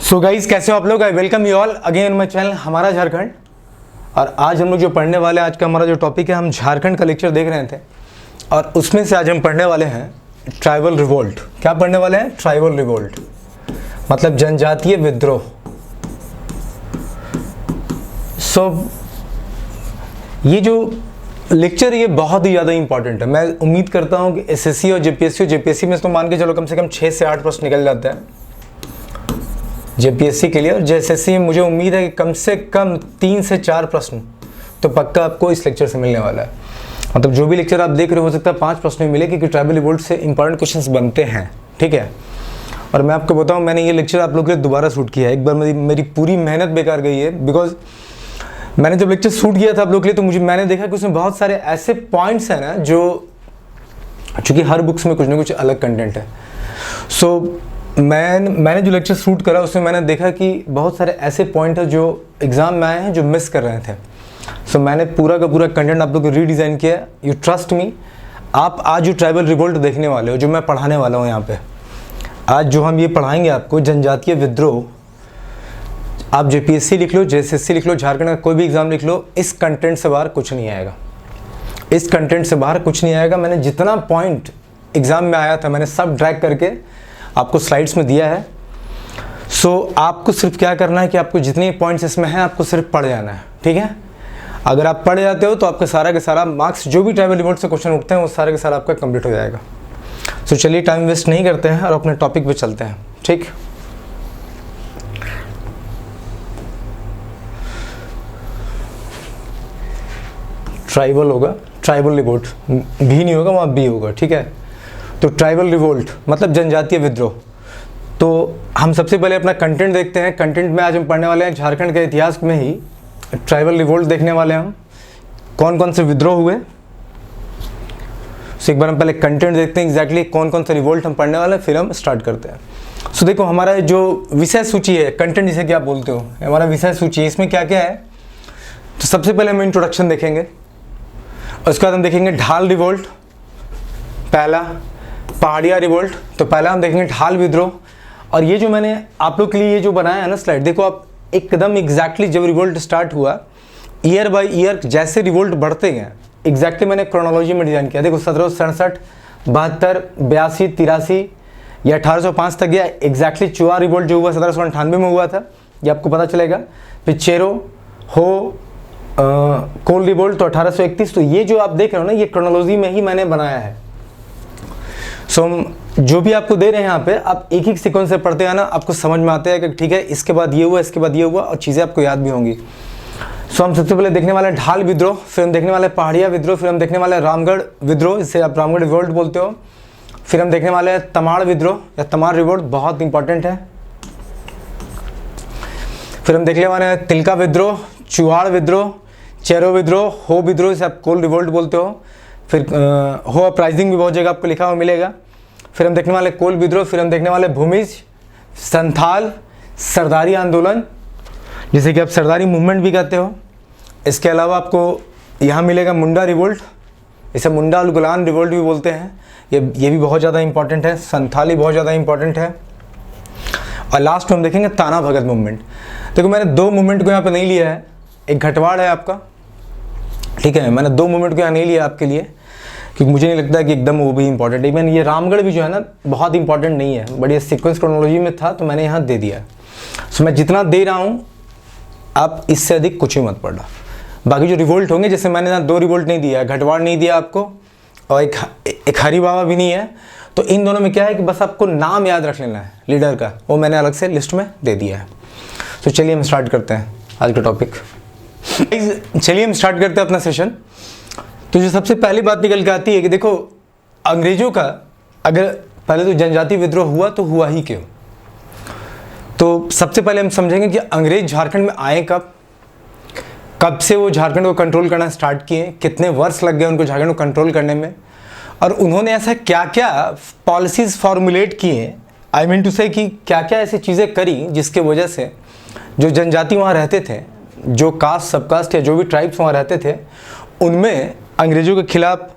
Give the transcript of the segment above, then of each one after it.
So guys, कैसे हो आप लोग? I welcome you all again my channel हमारा झारखंड। और आज हम लोग जो पढ़ने वाले हैं, आज का हमारा जो टॉपिक है, हम झारखंड का लेक्चर देख रहे थे और उसमें से आज हम पढ़ने वाले हैं ट्राइबल रिवोल्ट। क्या पढ़ने वाले हैं? ट्राइबल रिवोल्ट मतलब जनजातीय विद्रोह। ये जो लेक्चर ये बहुत ही ज़्यादा इंपॉर्टेंट है। मैं उम्मीद करता हूँ कि एसएससी और जेपीएससी में तो मान के चलो कम से कम 6 से 8 प्रश्न निकल जाता है जेपीएससी के लिए, और एसएससी में मुझे उम्मीद है कि कम से कम 3 से 4 प्रश्न तो पक्का आपको इस लेक्चर से मिलने वाला है। मतलब जो भी लेक्चर आप देख रहे हो सकता है 5 प्रश्न में मिले, क्योंकि ट्राइबल रिवोल्ट से इंपॉर्टेंट क्वेश्चंस बनते हैं, ठीक है। और मैं आपको बताऊं, मैंने ये लेक्चर आप लोगों के लिए दोबारा शूट किया है। एक बार मेरी पूरी मेहनत बेकार गई है, बिकॉज मैंने जब लेक्चर शूट किया था आप लोग के लिए तो मैंने देखा कि उसमें बहुत सारे ऐसे पॉइंट्स हैं ना जो, चूँकि हर बुक्स में कुछ ना कुछ अलग कंटेंट है। मैंने जो लेक्चर शूट करा उसमें मैंने देखा कि बहुत सारे ऐसे पॉइंट हैं जो एग्ज़ाम में आए हैं जो मिस कर रहे थे। मैंने पूरा का पूरा कंटेंट आप लोग को रीडिज़ाइन किया। यू ट्रस्ट मी, आप आज जो ट्राइबल रिवोल्ट देखने वाले हो, जो मैं पढ़ाने वाला हूँ यहाँ पे, आज जो हम ये पढ़ाएंगे आपको जनजातीय विद्रोह, आप जेपीएससी लिख लो, जेएसएससी लिख लो, झारखंड का कोई भी एग्ज़ाम लिख लो, इस कंटेंट से बाहर कुछ नहीं आएगा। इस कंटेंट से बाहर कुछ नहीं आएगा। मैंने जितना पॉइंट एग्ज़ाम में आया था मैंने सब ड्रैग करके आपको स्लाइड्स में दिया है। आपको सिर्फ क्या करना है कि आपको जितने पॉइंट्स इसमें हैं आपको सिर्फ पढ़ जाना है, ठीक है। अगर आप पढ़ जाते हो तो आपका सारा के सारा मार्क्स, जो भी ट्राइबल रिवोल्ट से क्वेश्चन उठते हैं वो सारे के सारा आपका कंप्लीट हो जाएगा। चलिए टाइम वेस्ट नहीं करते हैं और अपने टॉपिक पे चलते हैं, ठीक। ट्राइबल होगा, ट्राइबल रिवोल्ट भी नहीं होगा, वहाँ बी होगा, ठीक है। तो ट्राइबल रिवोल्ट मतलब जनजातीय विद्रोह। तो हम सबसे पहले अपना कंटेंट देखते हैं। कंटेंट में आज हम पढ़ने वाले हैं झारखंड के इतिहास में ही ट्राइबल रिवोल्ट देखने वाले हैं हम, कौन कौन से विद्रोह हुए। एक बार हम पहले कंटेंट देखते हैं एग्जैक्टली कौन कौन से रिवोल्ट हम पढ़ने वाले हैं, फिर हम स्टार्ट करते हैं। देखो, हमारा जो विषय सूची है, कंटेंट जिसे क्या बोलते हो, हमारा विषय सूची है, इसमें क्या क्या है। तो सबसे पहले हम इंट्रोडक्शन देखेंगे, उसके बाद हम देखेंगे ढाल रिवोल्ट, पहला पहाड़िया रिवोल्ट। तो पहला हम देखेंगे ढाल विद्रोह। और ये जो मैंने आप लोग के लिए ये जो बनाया है ना स्लाइड, देखो आप एकदम एग्जैक्टली जब रिवोल्ट स्टार्ट हुआ, ईयर बाय ईयर जैसे रिवोल्ट बढ़ते गए, एग्जैक्टली मैंने क्रोनोलॉजी में डिज़ाइन किया। देखो 1767, 72, 82, 83 या 1805 तक गया। एग्जैक्टली चुआ रिवोल्ट जो हुआ 1798 में हुआ था, ये आपको पता चलेगा। फिर चेरो हो कोल रिवोल्ट तो 1831। तो ये जो आप देख रहे हो ना, ये क्रोनोलॉजी में ही मैंने बनाया है। जो भी आपको दे रहे हैं यहाँ पे, आप एक एक सीक्वेंस से पढ़ते आना, आपको समझ में आता है कि ठीक है इसके बाद ये हुआ, इसके बाद ये हुआ, और चीज़ें आपको याद भी होंगी। हम सबसे पहले देखने वाले ढाल विद्रोह, फिर हम देखने वाले पहाड़िया विद्रोह, फिर हम देखने वाले रामगढ़ विद्रोह, जिसे आप रामगढ़ रिवोल्ट बोलते हो। फिर हम देखने वाले हैं तमाड़ विद्रोह या तमाड़ रिवोल्ट, बहुत इंपॉर्टेंट है। फिर हम देखने वाले हैं तिलका विद्रोह, चुहाड़ विद्रोह, चेरो विद्रोह, हो विद्रोह, जिसे आप कोल रिवोल्ट बोलते हो। फिर हो अपराइजिंग भी बहुत जगह आपको लिखा हुआ मिलेगा। फिर हम देखने वाले कोल विद्रोह। फिर हम देखने वाले भूमिज, संथाल, सरदारी आंदोलन, जिसे कि आप सरदारी मूवमेंट भी कहते हो। इसके अलावा आपको यहाँ मिलेगा मुंडा रिवोल्ट, इसे मुंडा और गुलान रिवोल्ट भी बोलते हैं। ये भी बहुत ज़्यादा इंपॉर्टेंट है। संथाली बहुत ज़्यादा इंपॉर्टेंट है। और लास्ट में हम देखेंगे ताना भगत मूवमेंट। देखो मैंने 2 मूवमेंट को यहाँ पे नहीं लिया है, एक घटवाड़ है आपका, ठीक है। मैंने 2 मूवमेंट को यहाँ नहीं लिया आपके लिए, क्योंकि मुझे नहीं लगता कि एकदम वो भी इंपॉर्टेंट है। इवन ये रामगढ़ भी जो है ना बहुत इंपॉर्टेंट नहीं है, बट ये सीक्वेंस क्रोनोलॉजी में था तो मैंने यहाँ दे दिया। मैं जितना दे रहा हूँ आप इससे अधिक कुछ भी मत पढ़ना। बाकी जो रिवोल्ट होंगे, जैसे मैंने यहाँ 2 रिवोल्ट नहीं दिया है, घटवाड़ नहीं दिया आपको और एक हरी बाबा भी नहीं है। तो इन दोनों में क्या है कि बस आपको नाम याद रख लेना है लीडर का, वो मैंने अलग से लिस्ट में दे दिया है। तो चलिए हम स्टार्ट करते हैं आज का टॉपिक। चलिए हम स्टार्ट करते हैं अपना सेशन। तो जो सबसे पहली बात निकल के आती है कि देखो अंग्रेजों का, अगर पहले तो जनजातीय विद्रोह हुआ तो हुआ ही क्यों। तो सबसे पहले हम समझेंगे कि अंग्रेज झारखंड में आए कब से वो झारखंड को कंट्रोल करना स्टार्ट किए, कितने वर्ष लग गए उनको झारखंड को कंट्रोल करने में, और उन्होंने ऐसा क्या क्या पॉलिसीज़ फॉर्मुलेट किए, आई मीन टू से कि क्या क्या ऐसी चीज़ें करी जिसके वजह से जो जनजाति वहाँ रहते थे, जो कास्ट सबकास्ट या जो भी ट्राइब्स वहाँ रहते थे, उनमें अंग्रेज़ों के खिलाफ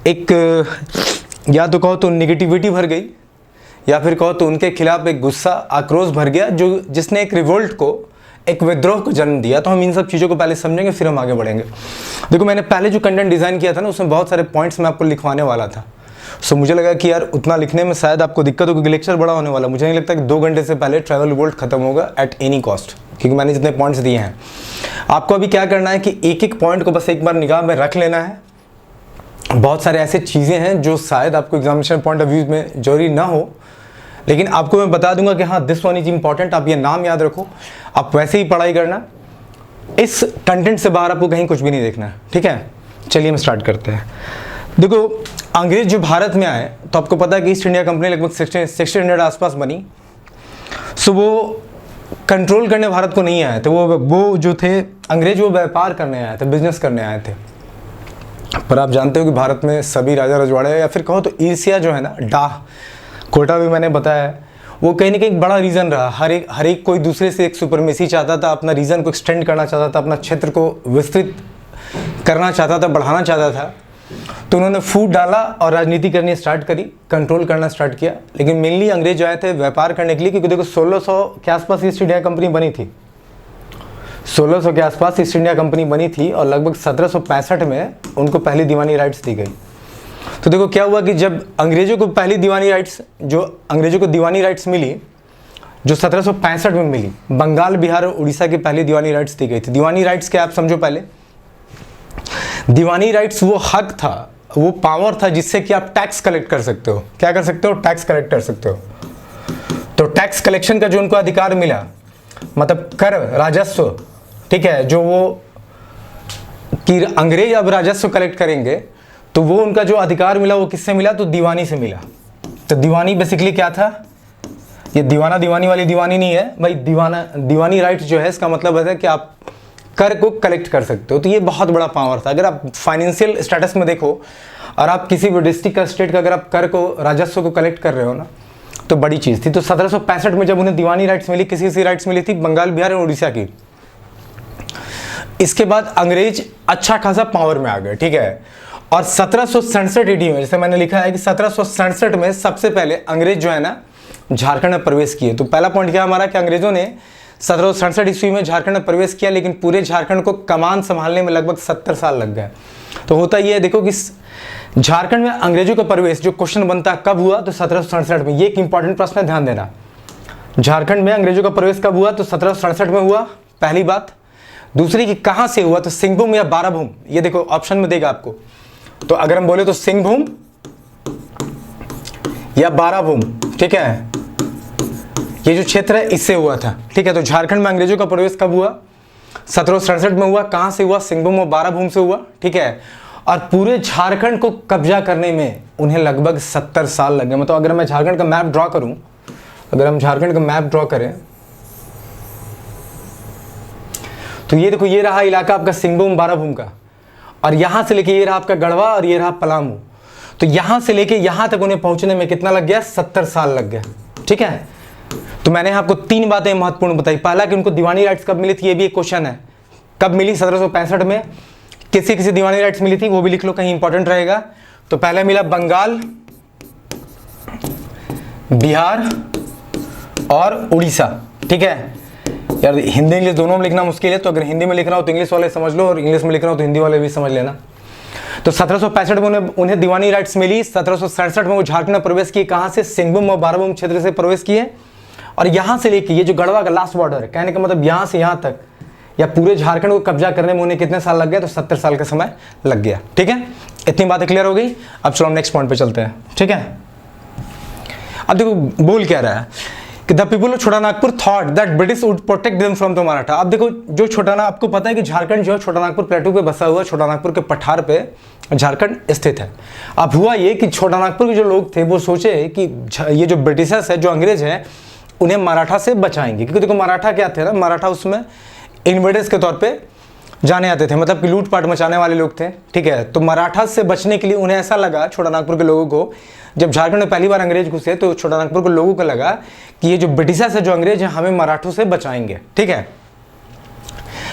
एक, या तो कहो तो निगेटिविटी भर गई, या फिर कहो तो उनके खिलाफ एक गुस्सा आक्रोश भर गया जो जिसने एक रिवोल्ट को, एक विद्रोह को जन्म दिया। तो हम इन सब चीज़ों को पहले समझेंगे, फिर हम आगे बढ़ेंगे। देखो मैंने पहले जो कंटेंट डिज़ाइन किया था ना, उसमें बहुत सारे पॉइंट्स मैं आपको लिखवाने वाला था। सो मुझे लगा कि यार उतना लिखने में शायद आपको दिक्कत होगी, लेक्चर बड़ा होने वाला। मुझे नहीं लगता कि 2 घंटे से पहले ट्रैवल रिवोल्ट खत्म होगा एट एनी कॉस्ट, क्योंकि मैंने जितने पॉइंट्स दिए हैं। आपको अभी क्या करना है कि एक एक पॉइंट को बस एक बार निगाह में रख लेना है। बहुत सारे ऐसे चीज़ें हैं जो शायद आपको एग्जामिनेशन पॉइंट ऑफ व्यू में जरूरी ना हो, लेकिन आपको मैं बता दूंगा कि हाँ दिस वन इज इंपॉर्टेंट। आप ये नाम याद रखो, आप वैसे ही पढ़ाई करना, इस कंटेंट से बाहर आपको कहीं कुछ भी नहीं देखना है, ठीक है। चलिए हम स्टार्ट करते हैं। देखो अंग्रेज जो भारत में आए तो आपको पता है कि ईस्ट इंडिया कंपनी लगभग 1600 आसपास बनी। सो वो कंट्रोल करने भारत को नहीं आए थे, वो जो थे अंग्रेज, वो व्यापार करने आए थे, बिजनेस करने आए थे। पर आप जानते हो कि भारत में सभी राजा रजवाड़े, या फिर कहो तो ईर्ष्या जो है ना, डाह, कोटा भी मैंने बताया, वो कहीं ना कहीं बड़ा रीज़न रहा। हर एक कोई दूसरे से एक सुपरमेसी चाहता था, अपना रीजन को एक्सटेंड करना चाहता था, अपना क्षेत्र को विस्तृत करना चाहता था, बढ़ाना चाहता था। तो उन्होंने फूट डाला और राजनीति करनी स्टार्ट करी, कंट्रोल करना स्टार्ट किया। लेकिन मेनली अंग्रेज आए थे व्यापार करने के लिए, क्योंकि देखो 1600 के आसपास ईस्ट इंडिया कंपनी बनी थी। 1600 के आसपास ईस्ट इंडिया कंपनी बनी थी और लगभग 1765 में उनको पहली दीवानी राइट्स दी गई। तो देखो क्या हुआ कि जब अंग्रेजों को पहली दीवानी राइट्स, जो अंग्रेजों को दीवानी राइट्स मिली, जो 1765 में मिली, बंगाल, बिहार और उड़ीसा की पहली दीवानी राइट्स दी गई थी। दीवानी राइट्स क्या आप समझो पहले। दीवानी राइट्स वो हक था, वो पावर था जिससे कि आप टैक्स कलेक्ट कर सकते हो। क्या कर सकते हो? टैक्स कलेक्ट कर सकते हो। तो टैक्स कलेक्शन का जो उनको अधिकार मिला, मतलब कर, राजस्व, ठीक है, जो वो कि अंग्रेज अब राजस्व कलेक्ट करेंगे, तो वो उनका जो अधिकार मिला वो किससे मिला? तो दीवानी से मिला। तो दीवानी बेसिकली क्या था? ये दीवाना दीवानी वाली दीवानी नहीं है भाई। दीवानी राइट जो है, इसका मतलब है कि आप कर को कलेक्ट कर सकते हो। तो ये बहुत बड़ा पावर था। अगर आप फाइनेंशियल स्टेटस में देखो और आप किसी भी डिस्ट्रिक्ट का, स्टेट का अगर आप कर को, राजस्व को कलेक्ट कर रहे हो ना, तो बड़ी चीज़ थी। तो 1765 में जब उन्हें दीवानी राइट्स मिली, किसी राइट्स मिली थी? बंगाल, बिहार और उड़ीसा की। इसके बाद अंग्रेज अच्छा खासा पावर में आ गए, ठीक है। और 1767 ईडी में, जैसे मैंने लिखा है कि 1767 में सबसे पहले अंग्रेज जो है ना झारखंड में प्रवेश किए। तो पहला पॉइंट क्या हमारा कि अंग्रेजों ने 1767 ईस्वी में झारखंड में प्रवेश किया, लेकिन पूरे झारखंड को कमान संभालने में लगभग 70 साल लग गए। तो होता यह है, देखो कि झारखंड में अंग्रेजों का प्रवेश, जो क्वेश्चन बनता कब हुआ? तो 1767 में। ये एक इंपॉर्टेंट प्रश्न है, ध्यान देना। झारखंड में अंग्रेजों का प्रवेश कब हुआ? तो 1767 में हुआ, पहली बात। दूसरी कि कहां से हुआ? तो सिंहभूम या बाराभूम। ये देखो ऑप्शन में देगा आपको। तो अगर हम बोले तो सिंहभूम या बाराभूम, ठीक है, ये जो क्षेत्र है इससे हुआ था, ठीक है। तो झारखंड में अंग्रेजों का प्रवेश कब हुआ? 1767 में हुआ। कहां से हुआ? सिंहभूम और बाराभूम से हुआ, ठीक है। और पूरे झारखंड को कब्जा करने में उन्हें लगभग 70 साल लगे। मतलब अगर मैं झारखंड का मैप ड्रॉ करूं, अगर हम झारखंड का मैप ड्रॉ करें, तो ये देखो, ये रहा इलाका आपका सिंहभूम बाराभूम का, और यहां से लेके ये रहा आपका गढ़वा और ये रहा पलामू। तो यहां से लेके यहां तक उन्हें पहुंचने में कितना लग गया? 70 साल लग गया, ठीक है। तो मैंने आपको 3 बातें महत्वपूर्ण बताई। पहला कि उनको दीवानी राइट्स कब मिली थी, ये भी एक क्वेश्चन है। कब मिली? 1765 में। किसी किसी दीवानी राइट्स मिली थी, वो भी लिख लो, कहीं इंपॉर्टेंट रहेगा। तो पहले मिला बंगाल, बिहार और उड़ीसा, ठीक है। यार हिंदी इंग्लिश दोनों में लिखना मुश्किल है, तो अगर हिंदी में लिख रहा हो तो इंग्लिश वाले समझ लो, और इंग्लिश में लिख रहा हो तो हिंदी वाले भी समझ लेना। तो 1765 में उन्हें दीवानी राइट्स मिली। 1767 में वो झारखंड में प्रवेश किए। कहां से? सिंहभूम और बाराभूम क्षेत्र से प्रवेश किए। और यहां से लेके ये जो गढ़वा का लास्ट बॉर्डर है, कहने का मतलब यहां से यहां तक या पूरे झारखंड को कब्जा करने में उन्हें कितने साल लग गए? तो 70 साल का समय लग गया, ठीक है। इतनी बातें क्लियर हो गई। अब चलो हम नेक्स्ट पॉइंट पे चलते हैं, ठीक है। अब देखो बोल क्या रहा है कि the people of Chota Nagpur thought that British would protect them from the Maratha. अब देखो, जो छोटा ना, आपको पता है कि झारखंड जो है छोटा नागपुर प्लेटू पे बसा हुआ, छोटा नागपुर के पठार पे झारखंड स्थित है। अब हुआ ये कि छोटा नागपुर के जो लोग थे वो सोचे कि ये जो ब्रिटिशर्स है, जो अंग्रेज हैं, उन्हें मराठा से बचाएंगे। क्योंकि देखो मराठा क्या थे ना, मराठा उसमें इन्वेडर्स के तौर पे जाने आते थे, मतलब कि लूटपाट मचाने वाले लोग थे, ठीक है। तो मराठा से बचने के लिए उन्हें ऐसा लगा, छोटा नागपुर के लोगों को, जब झारखंड में पहली बार अंग्रेज घुसे तो छोटा नागपुर के लोगों को लगा कि ये जो ब्रिटिशर्स है, जो अंग्रेज हैं, हमें मराठों से बचाएंगे, ठीक है।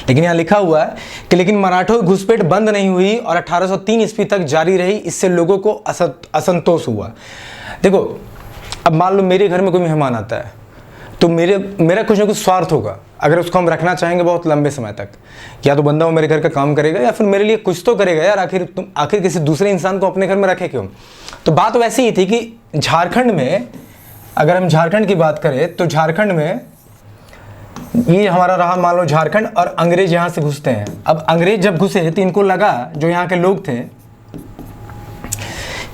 लेकिन यहाँ लिखा हुआ है कि लेकिन मराठों की घुसपैठ बंद नहीं हुई और 1803 ईस्वी तक जारी रही। इससे लोगों को असंतोष हुआ। देखो अब मान लो मेरे घर में कोई मेहमान आता है, तो मेरा कुछ ना कुछ स्वार्थ होगा, अगर उसको हम रखना चाहेंगे बहुत लंबे समय तक, या तो बंदा वो मेरे घर का काम करेगा या फिर मेरे लिए कुछ तो करेगा यार, आखिर किसी दूसरे इंसान को अपने घर में रखे क्यों। तो बात वैसी ही थी कि झारखंड में, अगर हम झारखंड की बात करें तो झारखंड में ये हमारा रहा मान लो झारखंड, और अंग्रेज यहाँ से घुसते हैं। अब अंग्रेज जब घुसे तो इनको लगा, जो यहाँ के लोग थे,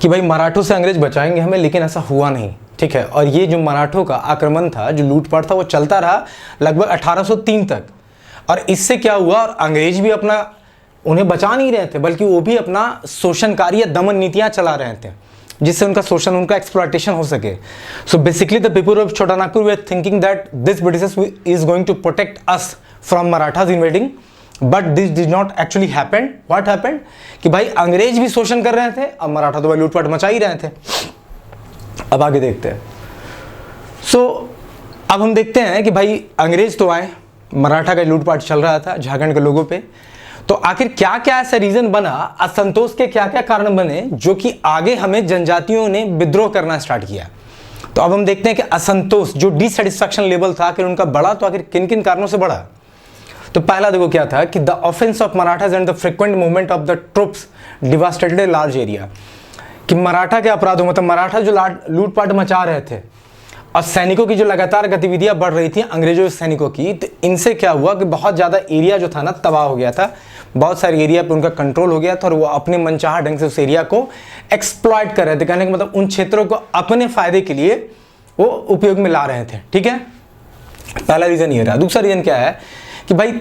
कि भाई मराठों से अंग्रेज बचाएंगे हमें, लेकिन ऐसा हुआ नहीं, ठीक है। और ये जो मराठों का आक्रमण था, जो लूटपाट था, वो चलता रहा लगभग 1803 तक। और इससे क्या हुआ, और अंग्रेज भी अपना, उन्हें बचा नहीं रहे थे, बल्कि वो भी अपना शोषणकारी या दमन नीतियां चला रहे थे, जिससे उनका शोषण, उनका एक्सप्लॉयटेशन हो सके। So basically the people of Chota Nagpur वे are thinking that this British is going to protect us from Marathas invading, but this did not actually happen. What happened कि भाई अंग्रेज भी शोषण कर रहे थे, अब मराठा तो भाई लूटपाट मचा ही रहे थे। अब आगे देखते हैं। अब हम देखते हैं कि भाई अंग्रेज तो आए, मराठा का लूटपाट चल रहा था झारखंड के लोगों पे, तो आखिर क्या क्या ऐसा रीजन बना, असंतोष के क्या क्या कारण बने, जो कि आगे हमें जनजातियों ने विद्रोह करना स्टार्ट किया। तो अब हम देखते हैं कि असंतोष, जो डिससेटिस्फैक्शन लेवल था, आखिर उनका बढ़ा, तो आखिर किन किन कारणों से बढ़ा। तो पहला देखो क्या था कि the offence of Marathas and the frequent movement of the troops devastated a large area, कि मराठा के अपराधों, मतलब मराठा जो लूटपाट मचा रहे थे और सैनिकों की जो लगातार गतिविधियां बढ़ रही थी, अंग्रेजों सैनिकों की, तो इनसे क्या हुआ कि बहुत ज़्यादा एरिया जो था ना तबाह हो गया था, बहुत सारे एरिया पे उनका कंट्रोल हो गया था, और वो अपने मनचाहा ढंग से उस एरिया को एक्सप्लॉइट कर रहे थे। कहने का मतलब उन क्षेत्रों को अपने फायदे के लिए वो उपयोग में ला रहे थे, ठीक है। पहला रीज़न ये रहा। दूसरा रीज़न क्या है कि भाई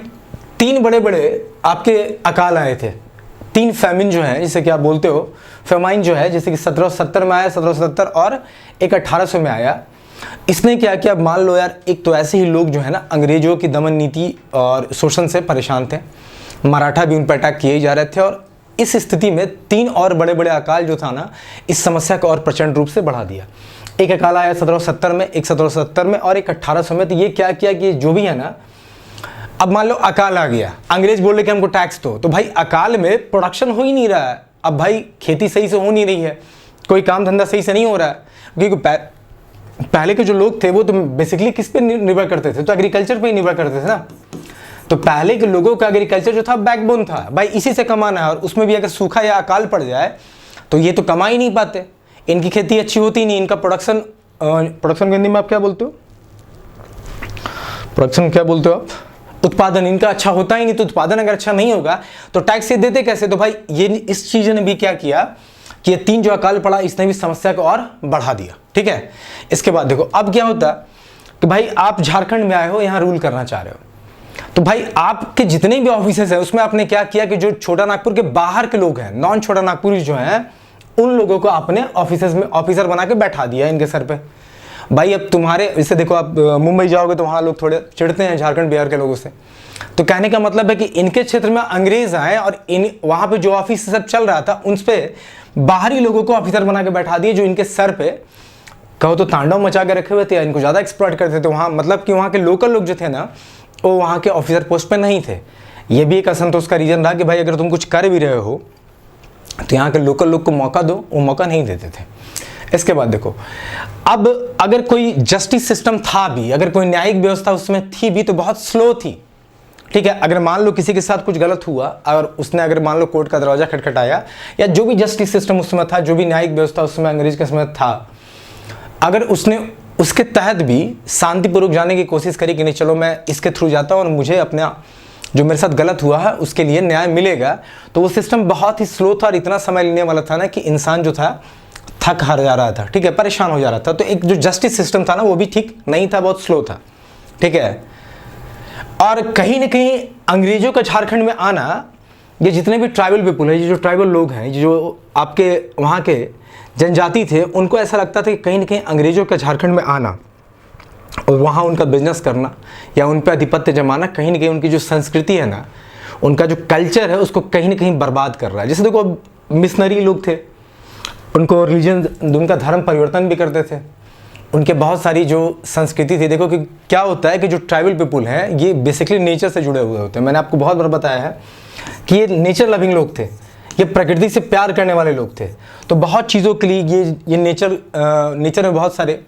3 बड़े बड़े आपके अकाल आए थे, 3 फैमिन जो है, जिसे क्या बोलते हो, फेमाइन जो है, जैसे कि 1770 में आया, 1770, और एक 1800 में आया। इसने क्या किया, मान लो यार, एक तो ऐसे ही लोग जो है ना अंग्रेजों की दमन नीति और शोषण से परेशान थे, मराठा भी उन पर अटैक किए ही जा रहे थे, और इस स्थिति में 3 और बड़े बड़े अकाल जो था ना, इस समस्या को और प्रचंड रूप से बढ़ा दिया। एक अकाल आया 1770 में, एक 1770 में, और एक 1800 में। तो ये क्या किया कि जो भी है ना, अब मान लो अकाल आ गया, अंग्रेज बोल रहे कि हमको टैक्स दो, तो भाई अकाल में प्रोडक्शन हो ही नहीं रहा है, अब भाई खेती सही से हो नहीं रही है, कोई काम धंधा सही से नहीं हो रहा है, क्योंकि पहले के जो लोग थे वो तो बेसिकली किस पे निर्भर करते थे, तो एग्रीकल्चर पे ही निर्भर करते थे ना। तो पहले के लोगों का एग्रीकल्चर जो था बैकबोन था, भाई इसी से कमाना है, और उसमें भी अगर सूखा या अकाल पड़ जाए तो ये तो कमा ही नहीं पाते, इनकी खेती अच्छी होती नहीं, इनका प्रोडक्शन को हिंदी में आप क्या बोलते हो, प्रोडक्शन क्या बोलते हो आप, उत्पादन इनका अच्छा होता ही नहीं। तो उत्पादन अगर अच्छा नहीं होगा तो टैक्स ये देते कैसे। तो भाई ये इस चीज ने भी क्या किया कि ये 3 जो अकाल पड़ा, इसने भी समस्या को और बढ़ा दिया, ठीक है। इसके बाद देखो अब क्या होता कि भाई आप झारखंड में आए हो, यहाँ रूल करना चाह रहे हो, तो भाई आपके जितने भी ऑफिसेस हैं उसमें आपने क्या किया कि जो छोटा नागपुर के बाहर के लोग हैं, नॉन छोटा नागपुरी जो हैं, उन लोगों को आपने ऑफिसेस में ऑफिसर बना के बैठा दिया इनके सर पे। भाई अब तुम्हारे, इससे देखो आप मुंबई जाओगे तो वहाँ लोग थोड़े चिढ़ते हैं झारखंड बिहार के लोगों से। तो कहने का मतलब है कि इनके क्षेत्र में अंग्रेज आए और वहाँ पे जो ऑफिस सब चल रहा था उन पे बाहरी लोगों को ऑफिसर बना के बैठा दिए, जो इनके सर पे कहो तो तांडव मचा के रखे हुए थे, इनको ज़्यादा एक्सप्लॉइट करते थे वहाँ। मतलब कि वहाँ के लोकल लोग जो थे ना, वो वहाँ के ऑफिसर पोस्ट पे नहीं थे। ये भी एक असंतोष का रीज़न रहा कि भाई अगर तुम कुछ कर भी रहे हो तो यहाँ के लोकल लोग को मौका दो, वो मौका नहीं देते थे। इसके बाद देखो, अब अगर कोई जस्टिस सिस्टम था भी, अगर कोई न्यायिक व्यवस्था उसमें थी भी, तो बहुत स्लो थी, ठीक है। अगर मान लो किसी के साथ कुछ गलत हुआ और उसने अगर मान लो कोर्ट का दरवाजा खटखटाया, या जो भी जस्टिस सिस्टम उस समय था, जो भी न्यायिक व्यवस्था उस समय अंग्रेज के समय था, अगर उसने उसके तहत भी शांतिपूर्वक जाने की कोशिश करी कि नहीं चलो मैं इसके थ्रू जाता हूँ और मुझे अपना जो मेरे साथ गलत हुआ है उसके लिए न्याय मिलेगा, तो वो सिस्टम बहुत ही स्लो था और इतना समय लेने वाला था ना कि इंसान जो था थक हार जा रहा था, ठीक है, परेशान हो जा रहा था। तो एक जो जस्टिस सिस्टम था ना वो भी ठीक नहीं था, बहुत स्लो था, ठीक है। और कहीं ना कहीं अंग्रेजों का झारखंड में आना, ये जितने भी ट्राइबल पीपुल है, ये जो ट्राइबल लोग हैं, जो आपके वहाँ के जनजाति थे, उनको ऐसा लगता था कि कहीं ना कहीं अंग्रेजों का झारखंड में आना और वहाँ उनका बिजनेस करना या उन पर आधिपत्य जमाना कहीं ना कहीं उनकी जो संस्कृति है ना, उनका जो कल्चर है, उसको कहीं ना कहीं बर्बाद कर रहा है। जैसे देखो अब मिशनरी लोग थे, उनको रिलीजन, उनका धर्म परिवर्तन भी करते थे, उनके बहुत सारी जो संस्कृति थी। देखो कि क्या होता है कि जो ट्राइबल पीपुल हैं ये बेसिकली नेचर से जुड़े हुए होते हैं। मैंने आपको बहुत बार बताया है कि ये नेचर लविंग लोग थे, ये प्रकृति से प्यार करने वाले लोग थे। तो बहुत चीज़ों के लिए ये नेचर में बहुत सारे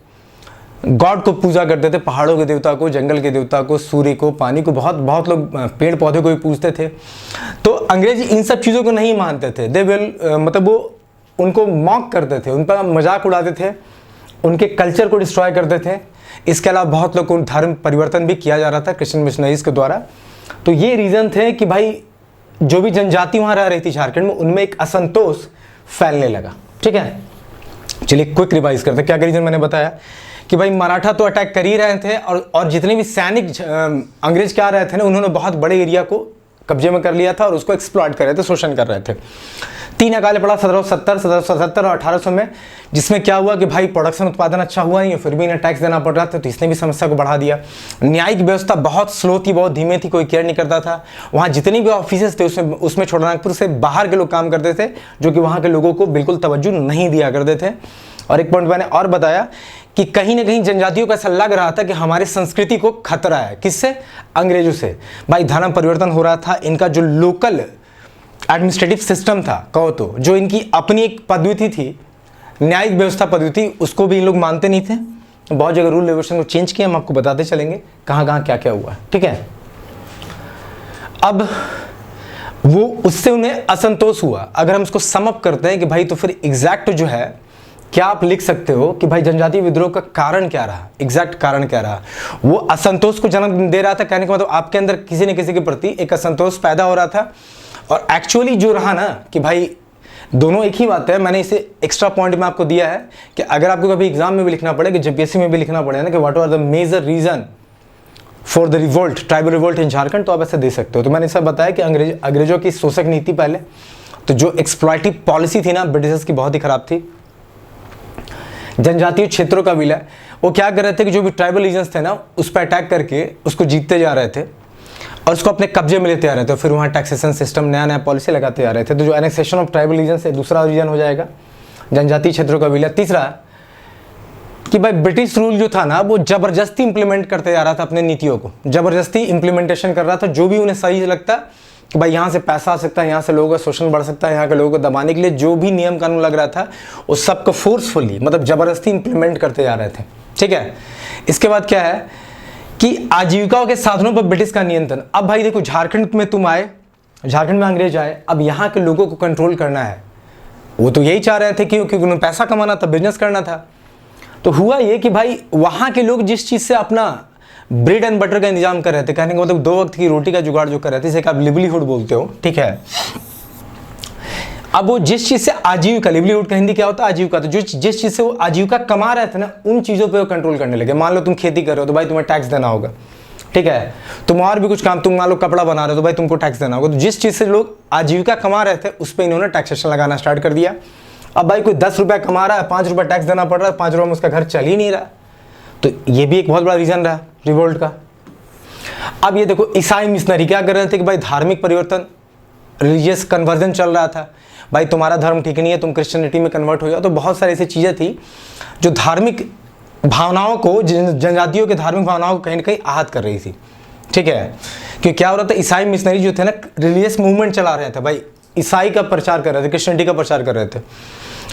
गॉड को पूजा करते थे, पहाड़ों के देवता को, जंगल के देवता को, सूर्य को, पानी को, बहुत बहुत लोग पेड़ पौधे को भी पूजते थे। तो अंग्रेज इन सब चीज़ों को नहीं मानते थे। दे विल मतलब वो उनको मॉक करते थे, उन पर मजाक उड़ाते थे, उनके कल्चर को डिस्ट्रॉय करते थे। इसके अलावा बहुत लोग को धर्म परिवर्तन भी किया जा रहा था क्रिश्चियन मिशनरीज के द्वारा। तो ये रीज़न थे कि भाई जो भी जनजाति वहाँ रह रही थी झारखंड में, उनमें एक असंतोष फैलने लगा। ठीक है, चलिए क्विक रिवाइज करते हैं। क्या रीज़न मैंने बताया कि भाई मराठा तो अटैक कर ही रहे थे, और जितने भी सैनिक अंग्रेज क्या रहे थे ना, उन्होंने बहुत बड़े एरिया को कब्जे में कर लिया था और उसको एक्सप्लॉइट कर रहे थे, शोषण कर रहे थे। 3 अकाल पड़ा 1770, 1777 और 1800 में, जिसमें क्या हुआ कि भाई प्रोडक्शन उत्पादन अच्छा हुआ नहीं है, फिर भी इन्हें टैक्स देना पड़ रहा था, तो इसने भी समस्या को बढ़ा दिया। न्यायिक व्यवस्था बहुत स्लो थी, बहुत धीमे थी, कोई केयर नहीं करता था। वहाँ जितनी भी ऑफिसेस थे उसमें छोटानागपुर से बाहर के लोग काम करते थे, जो कि वहाँ के लोगों को बिल्कुल तवज्जो नहीं दिया करते थे। और एक पॉइंट मैंने और बताया कि कहीं ना कहीं जनजातियों को ऐसा लग रहा था कि हमारी संस्कृति को खतरा है। किससे? अंग्रेजों से। भाई धर्म परिवर्तन हो रहा था, इनका जो लोकल एडमिनिस्ट्रेटिव सिस्टम था, कहो तो जो इनकी अपनी एक पद्धति थी, न्यायिक व्यवस्था पद्धति, उसको भी इन लोग मानते नहीं थे। बहुत जगह रूल रेगुलेशन को चेंज किया, हम आपको बताते चलेंगे कहाँ कहाँ क्या क्या हुआ। ठीक है, अब वो उससे उन्हें असंतोष हुआ। अगर हम इसको समअप करते हैं कि भाई तो फिर एग्जैक्ट जो है क्या आप लिख सकते हो कि भाई जनजातीय विद्रोह का कारण क्या रहा, एग्जैक्ट कारण क्या रहा? वो असंतोष को जन्म दे रहा था। कहने का मतलब आपके अंदर किसी न किसी के प्रति एक असंतोष पैदा हो रहा था। और एक्चुअली जो रहा ना कि भाई दोनों एक ही बात है। मैंने इसे एक्स्ट्रा पॉइंट में आपको दिया है कि अगर आपको कभी एग्जाम में भी लिखना पड़े, कि जेपीएससी में भी लिखना पड़े ना कि what are the major reason for the revolt, tribal revolt in Jharkhand, तो आप ऐसे दे सकते हो। तो मैंने सब बताया कि अंग्रेजों की शोषक नीति पहले, तो जो एक्सप्लॉइटिव पॉलिसी थी ना ब्रिटिशर्स की, बहुत ही खराब थी। जनजातीय क्षेत्रों का विलय, वो क्या कर रहे थे कि जो भी ट्राइबल रीजन्स थे ना, उस पर अटैक करके उसको जीतते जा रहे थे और उसको अपने कब्जे में लेते आ रहे थे। फिर वहाँ टैक्सेशन सिस्टम, नया नया पॉलिसी लगाते आ रहे थे। तो जो एनेक्सेशन ऑफ ट्राइबल रीजन से दूसरा रीजन हो जाएगा जनजातीय क्षेत्रों का विलय। तीसरा कि भाई ब्रिटिश रूल जो था ना, वो जबरदस्ती इंप्लीमेंट करते जा रहा था अपने नीतियों को, जबरदस्ती इंप्लीमेंटेशन कर रहा था। जो भी उन्हें सही लगता कि भाई यहाँ से पैसा आ सकता है, यहाँ से लोगों का शोषण बढ़ सकता है, यहाँ के लोगों को दबाने के लिए जो भी नियम कानून लग रहा था, उस सबको फोर्सफुली मतलब जबरदस्ती इंप्लीमेंट करते जा रहे थे। ठीक है, इसके बाद क्या है कि आजीविकाओं के साधनों पर ब्रिटिश का नियंत्रण। अब भाई देखो, झारखंड में तुम आए, झारखंड में अंग्रेज आए, अब यहाँ के लोगों को कंट्रोल करना है। वो तो यही चाह रहे थे क्योंकि उन्हें पैसा कमाना था, बिजनेस करना था। तो हुआ ये कि भाई वहाँ के लोग जिस चीज़ से अपना ब्रेड एंड बटर का इंतजाम कर रहे थे, कहने का मतलब 2 वक्त की रोटी का जुगाड़ जो कर रहे थे, जिसे आप लिवलीहुड बोलते हो। ठीक है, अब वो जिस चीज़ से आजीविका, लिवलीहुड का हिंदी क्या होता है? आजीविका। तो जो जिस चीज़ से वो आजीविका कमा रहे थे ना, उन चीज़ों पे वो कंट्रोल करने लगे। मान लो तुम खेती कर रहे हो तो भाई तुम्हें टैक्स देना होगा। ठीक है, तुम और भी कुछ काम, तुम मान लो कपड़ा बना रहे हो तो भाई तुमको टैक्स देना होगा। तो जिस चीज़ से लोग आजीविका कमा रहे थे, उस पर इन्होंने टैक्सेशन लगाना स्टार्ट कर दिया। अब भाई कोई 10 रुपया कमा रहा है, 5 रुपया टैक्स देना पड़ रहा है, 5 रुपये में उसका घर चल ही नहीं रहा। तो ये भी एक बहुत बड़ा रीजन रहा रिवोल्ट का। अब ये देखो, ईसाई मिशनरी क्या कर रहे थे कि भाई धार्मिक परिवर्तन, रिलीजियस कन्वर्जन चल रहा था। भाई तुम्हारा धर्म ठीक नहीं है, तुम क्रिश्चियनिटी में कन्वर्ट हो जाओ। तो बहुत सारी ऐसी चीज़ें थी जो धार्मिक भावनाओं को, जनजातियों के धार्मिक भावनाओं को कहीं ना कहीं आहत कर रही थी। ठीक है, क्योंकि क्या हो रहा था, ईसाई मिशनरी जो थे ना, रिलीजियस मूवमेंट चला रहे थे। भाई ईसाई का प्रचार कर रहे थे, क्रिश्चियनिटी का प्रचार कर रहे थे।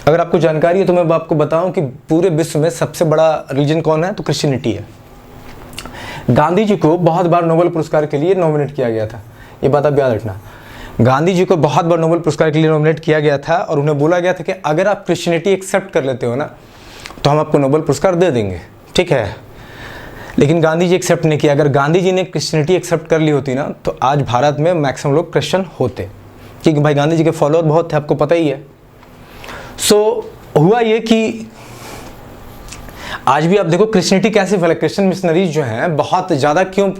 अगर आपको जानकारी है तो मैं आपको बताऊं कि पूरे विश्व में सबसे बड़ा रिलीजन कौन है, तो क्रिश्चियनिटी है। गांधी जी को बहुत बार नोबेल पुरस्कार के लिए नॉमिनेट किया गया था, ये बात आप याद रखना। गांधी जी को बहुत बार नोबेल पुरस्कार के लिए नॉमिनेट किया गया था और उन्हें बोला गया था कि अगर आप क्रिश्चियनिटी एक्सेप्ट कर लेते हो ना, तो हम आपको नोबेल पुरस्कार दे देंगे। ठीक है, लेकिन गांधी जी एक्सेप्ट नहीं किया। अगर गांधी जी ने क्रिश्चियनिटी एक्सेप्ट कर ली होती ना, तो आज भारत में मैक्सिमम लोग क्रिश्चियन होते, क्योंकि भाई गांधी जी के फॉलोअर बहुत थे, आपको पता ही है। सो हुआ ये कि आज भी आप देखो क्रिश्चियनिटी कैसे फैला, क्रिश्चियन मिशनरीज जो हैं बहुत ज़्यादा क्यों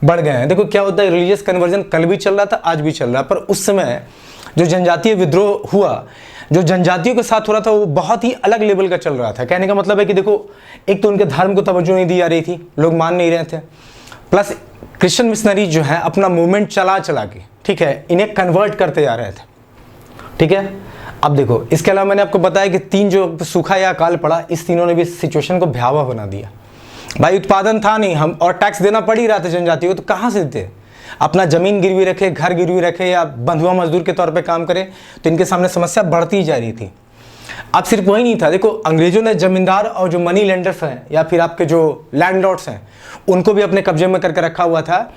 बढ़ गए हैं। देखो क्या होता है, रिलीजियस कन्वर्जन कल भी चल रहा था, आज भी चल रहा है। पर उस समय जो जनजातीय विद्रोह हुआ, जो जनजातियों के साथ हो रहा था, वो बहुत ही अलग लेवल का चल रहा था। कहने का मतलब है कि देखो, एक तो उनके धर्म को तवज्जो नहीं दी जा रही थी, लोग मान नहीं रहे थे, प्लस क्रिश्चियन मिशनरीज जो है अपना मूवमेंट चला के, ठीक है, इन्हें कन्वर्ट करते जा रहे थे। ठीक है, अब देखो, इसके अलावा मैंने आपको बताया कि 3 जो सूखा या अकाल पड़ा, इस तीनों ने भी सिचुएशन को भयावह बना दिया। भाई उत्पादन था नहीं, हम और टैक्स देना पड़ ही रहा था जनजातियों को, तो कहाँ से देते? अपना जमीन गिरवी रखे, घर गिरवी रखे, या बंधुआ मजदूर के तौर पे काम करें, तो इनके सामने समस्या बढ़ती ही जा रही थी। अब सिर्फ वही नहीं था, देखो अंग्रेजों ने जमींदार और जो मनी लेंडर्स हैं या फिर आपके जो लैंडलॉर्ड्स हैं उनको भी अपने कब्जे में करके रखा हुआ था।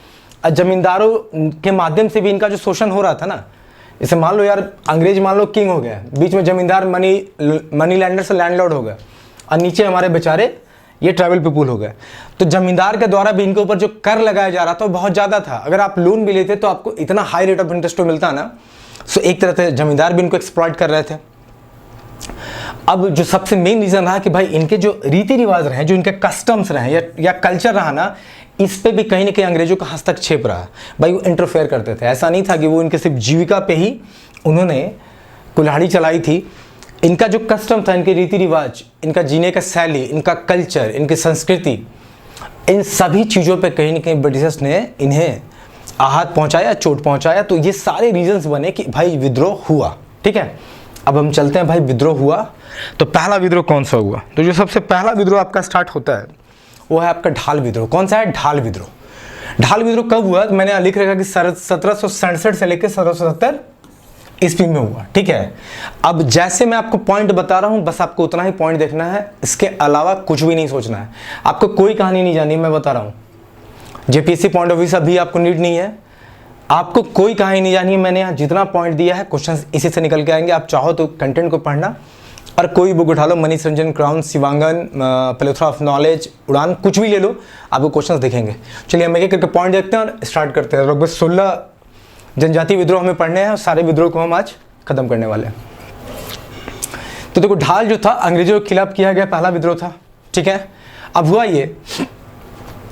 जमींदारों के माध्यम से भी इनका जो शोषण हो रहा था ना, जैसे मान लो यार अंग्रेज मान लो किंग हो गया, बीच में जमींदार मनी लैंडर्स लैंडलॉर्ड हो गए और नीचे हमारे बेचारे ये ट्राइबल पीपुल हो गए। तो जमींदार के द्वारा भी इनके ऊपर जो कर लगाया जा रहा था वो बहुत ज़्यादा था। अगर आप लोन भी लेते तो आपको इतना हाई रेट ऑफ इंटरेस्ट मिलता ना, सो एक तरह से जमींदार भी इनको एक्सप्लॉइट कर रहे थे। अब जो सबसे मेन रीज़न रहा कि भाई इनके जो रीति रिवाज रहे, जो इनके कस्टम्स रहे या कल्चर रहा ना, इस पे भी कहीं ना कहीं अंग्रेजों का हस्तक्षेप रहा। भाई वो इंटरफेयर करते थे, ऐसा नहीं था कि वो इनके सिर्फ जीविका पे ही उन्होंने कुल्हाड़ी चलाई थी। इनका जो कस्टम था, इनके रीति रिवाज, इनका जीने का शैली, इनका कल्चर, इनकी संस्कृति, इन सभी चीज़ों पे कहीं ना कहीं ब्रिटिशर्स ने इन्हें आहत पहुंचाया, चोट पहुंचाया। तो ये सारे रीजंस बने कि भाई विद्रोह हुआ। ठीक है, अब हम चलते हैं भाई विद्रोह हुआ तो पहला विद्रोह कौन सा हुआ। तो जो सबसे पहला विद्रोह आपका स्टार्ट होता है वो है आपका ढाल विद्रोह। कौन सा है? ढाल विद्रोह। ढाल विद्रोह कब हुआ? मैंने यहाँ लिख रखा कि 1767 से लेकर 1770 ईस्वी में हुआ। ठीक है, अब जैसे मैं आपको पॉइंट बता रहा हूँ बस आपको उतना ही पॉइंट देखना है, इसके अलावा कुछ भी नहीं सोचना है। आपको कोई कहानी नहीं जानी, मैं बता रहा हूँ। जेपीएससी पॉइंट ऑफ व्यू से अभी आपको नीड नहीं है, आपको कोई कहानी नहीं जानी है। मैंने यहाँ जितना पॉइंट दिया है क्वेश्चंस इसी से निकल के आएंगे। आप चाहो तो कंटेंट को पढ़ना और कोई बुक उठा लो, मनीष रंजन, क्राउन, शिवांगन, प्लेथरा ऑफ नॉलेज, उड़ान, कुछ भी ले लो, आपको क्वेश्चंस दिखेंगे। चलिए हम एक एक करके पॉइंट देखते हैं और स्टार्ट करते हैं। लगभग 16 जनजातीय विद्रोह हमें पढ़ने हैं और सारे विद्रोह को हम आज खत्म करने वाले हैं। तो देखो ढाल जो था अंग्रेजों के खिलाफ किया गया पहला विद्रोह था। ठीक है, अब हुआ ये,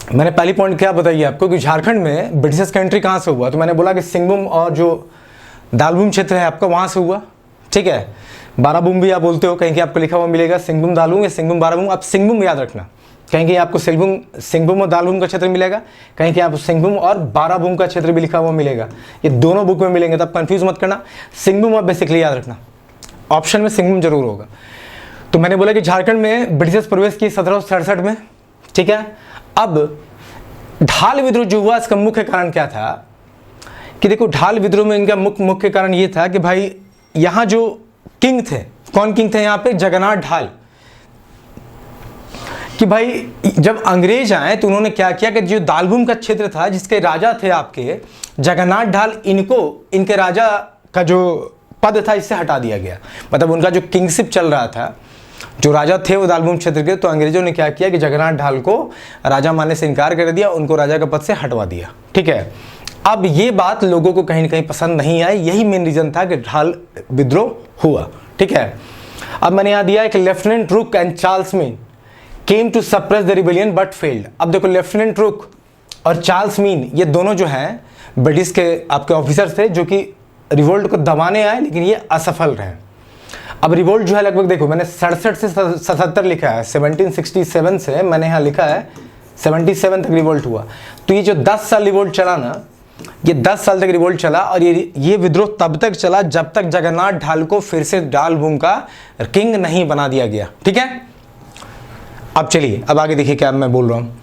मैंने पहली पॉइंट क्या बताइए आपको कि झारखंड में ब्रिटिशर्स का एंट्री कहाँ से हुआ। तो मैंने बोला कि सिंहभूम और जो दालभूम क्षेत्र है आपका वहाँ से हुआ। ठीक है, बाराभूम भी आप बोलते हो, कहीं कि आपको लिखा हुआ मिलेगा सिंहभूम दालभूम या सिंहभूम बाराभूम। आप सिंहभूम याद रखना, कहीं कि आपको सिंहभूम और दालभूम का क्षेत्र मिलेगा, कहीं कि आपको सिंहभूम और बाराभूम का क्षेत्र भी लिखा हुआ मिलेगा। ये दोनों बुक में मिलेंगे, तब कंफ्यूज मत करना। सिंहभूम आप बेसिकली याद रखना, ऑप्शन में सिंहभूम जरूर होगा। तो मैंने बोला कि झारखंड में ब्रिटिशर्स प्रवेश किए 1767 में। ठीक है, अब ढाल विद्रोह जो हुआ इसका मुख्य कारण क्या था कि देखो ढाल विद्रोह में इनका मुख्य कारण ये था कि भाई यहाँ जो किंग थे, कौन किंग थे यहाँ पे? जगन्नाथ ढाल। कि भाई जब अंग्रेज आए तो उन्होंने क्या किया कि जो दालभूम का क्षेत्र था जिसके राजा थे आपके जगन्नाथ ढाल, इनके राजा का जो पद था इससे हटा दिया गया। मतलब उनका जो किंगशिप चल रहा था, जो राजा थे वो दालभूम क्षेत्र के, तो अंग्रेजों ने क्या किया कि जगन्नाथ ढाल को राजा मानने से इनकार कर दिया, उनको राजा का पद से हटवा दिया। ठीक है, अब ये बात लोगों को कहीं ना कहीं पसंद नहीं आई, यही मेन रीजन था कि ढाल विद्रोह हुआ। ठीक है, अब मैंने यहाँ दिया है कि lieutenant Rook and Charles Mean came to suppress the rebellion but failed. अब देखो लेफ्टिनेंट रुक और चार्ल्स मीन ये दोनों जो हैं ब्रिटिश के आपके ऑफिसर्स थे जो कि रिवोल्ट को दबाने आए, लेकिन ये असफल रहे। अब रिवोल्ट जो है लगभग देखो मैंने 67 से 77 लिखा है, 1767 से मैंने यहाँ लिखा है 77 तक रिवोल्ट हुआ। तो ये जो 10 साल रिवोल्ट चला ना, ये 10 साल तक रिवोल्ट चला और ये विद्रोह तब तक चला जब तक जगन्नाथ ढाल को फिर से दालभूम का किंग नहीं बना दिया गया। ठीक है, अब चलिए अब आगे देखिए क्या मैं बोल रहा हूँ।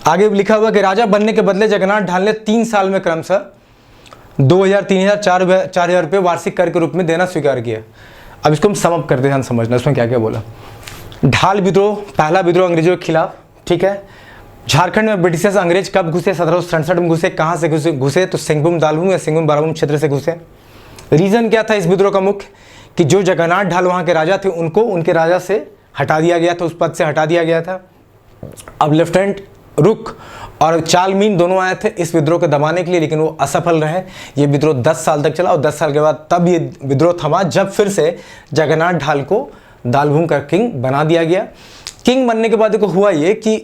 आगे लिखा हुआ कि राजा बनने के बदले जगन्नाथ ढाल ने 3 साल में क्रमशः 2000, 3000, 4000 रुपये वार्षिक कर के रूप में देना स्वीकार किया। अब इसको हम समअप करते हैं, समझना इसमें क्या क्या बोला। ढाल विद्रोह, पहला विद्रोह अंग्रेजों के खिलाफ। ठीक है, झारखंड में ब्रिटिशर्स अंग्रेज कब घुसे? 1767 में घुसे। कहाँ से घुसे? तो सिंहभूम दालभूम या सिंहभूम बाराभूम क्षेत्र से घुसे। रीजन क्या था इस विद्रोह का मुख्य? कि जो जगन्नाथ ढाल वहाँ के राजा थे उनको उनके राजा से हटा दिया गया था, उस पद से हटा दिया गया था। अब लेफ्टिनेंट रुक और चार्ल्स दोनों आए थे इस विद्रोह को दबाने के लिए, लेकिन वो असफल रहे। ये विद्रोह 10 साल तक चला और 10 साल के बाद तब ये विद्रोह थमा जब फिर से जगन्नाथ ढाल को दालभूम का किंग बना दिया गया। किंग बनने के बाद देखो हुआ ये कि